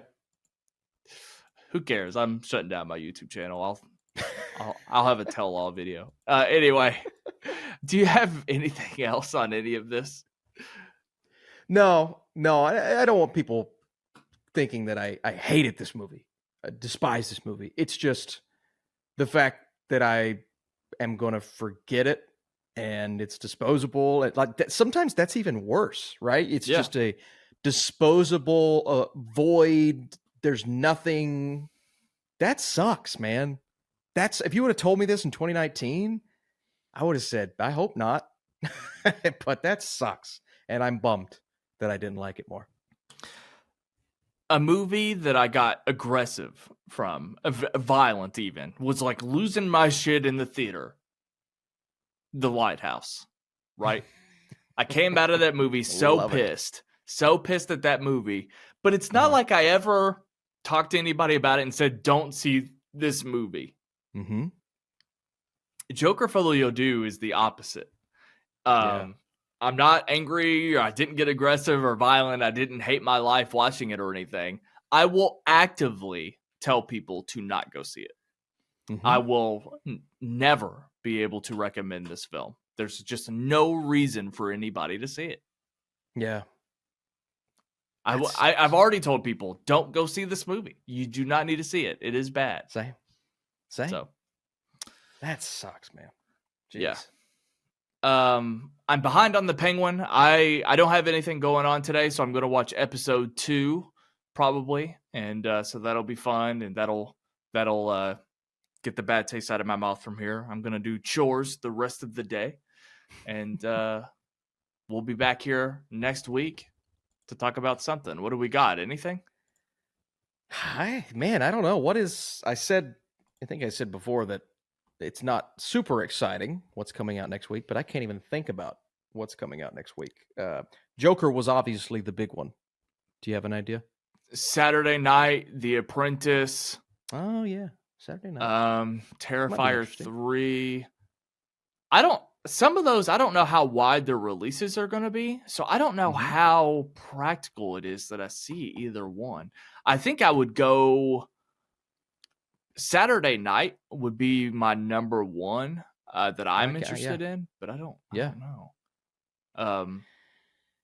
Who cares? I'm shutting down my YouTube channel. I'll have a tell-all video. Anyway, do you have anything else on any of this? No, I don't want people thinking that I hated this movie. I despise this movie. It's just the fact that I am going to forget it and it's disposable. Sometimes that's even worse, right? It's just a disposable void. There's nothing. That sucks, man. If you would have told me this in 2019, I would have said, I hope not. But that sucks. And I'm bummed that I didn't like it more. A movie that I got aggressive from, violent even, was like losing my shit in the theater. The Lighthouse, right? I came out of that movie so pissed at that movie. But it's not like I ever talked to anybody about it and said, don't see this movie. Mm-hmm. Joker Folie Deux is the opposite. I'm not angry, or I didn't get aggressive or violent. I didn't hate my life watching it or anything. I will actively tell people to not go see it. Mm-hmm. I will never be able to recommend this film. There's just no reason for anybody to see it. Yeah. I've already told people, don't go see this movie. You do not need to see it. It is bad. Same. So that sucks, man. Jeez. Yeah. I'm behind on the Penguin. I don't have anything going on today, so I'm going to watch episode 2 probably, and so that'll be fun, and that'll get the bad taste out of my mouth from here. I'm going to do chores the rest of the day, and we'll be back here next week to talk about something. What do we got? Anything? I don't know. I think I said before that it's not super exciting what's coming out next week, but I can't even think about what's coming out next week. Joker was obviously the big one. Do you have an idea? Saturday night, The Apprentice. Oh yeah, Saturday night. Terrifier 3. Some of those, I don't know how wide their releases are going to be, so I don't know how practical it is that I see either one. I think I would go Saturday night would be my number one that I'm interested in, but I don't know.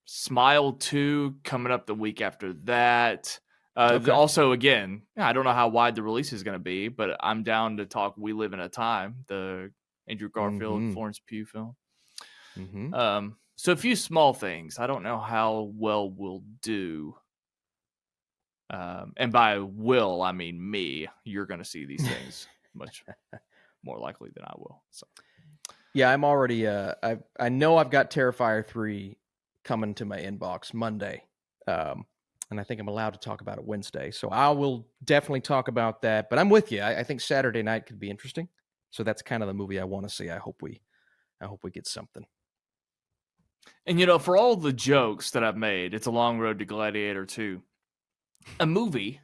Smile 2 coming up the week after that. Also, again, I don't know how wide the release is going to be, but I'm down to talk We Live in a Time, the Andrew Garfield, Florence Pugh film. So a few small things. I don't know how well we'll do. And by will, I mean me. You're going to see these things much more likely than I will. So, yeah, I'm already. I know I've got Terrifier 3 coming to my inbox Monday, and I think I'm allowed to talk about it Wednesday. So I will definitely talk about that. But I'm with you. I think Saturday night could be interesting. So that's kind of the movie I want to see. I hope we get something. And for all the jokes that I've made, it's a long road to Gladiator 2. A movie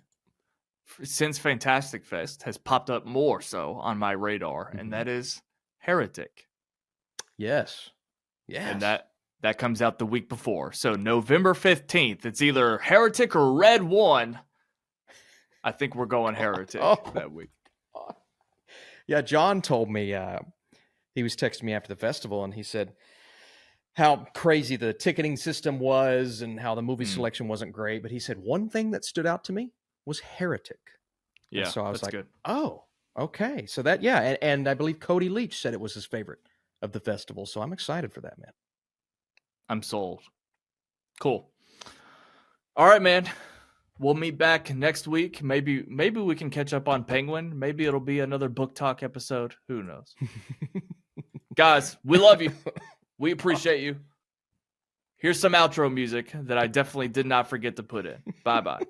since Fantastic Fest has popped up more so on my radar, and that is Heretic. Yes. And that comes out the week before. So November 15th, it's either Heretic or Red 1. I think we're going Heretic that week. Yeah, John told me, he was texting me after the festival, and he said how crazy the ticketing system was and how the movie selection wasn't great. But he said one thing that stood out to me was Heretic. Yeah, and so I was like, good. Oh, okay. So that, and I believe Cody Leach said it was his favorite of the festival. So I'm excited for that, man. I'm sold. Cool. All right, man. We'll meet back next week. Maybe we can catch up on Penguin. Maybe it'll be another book talk episode. Who knows? Guys, we love you. We appreciate you. Here's some outro music that I definitely did not forget to put in. Bye-bye.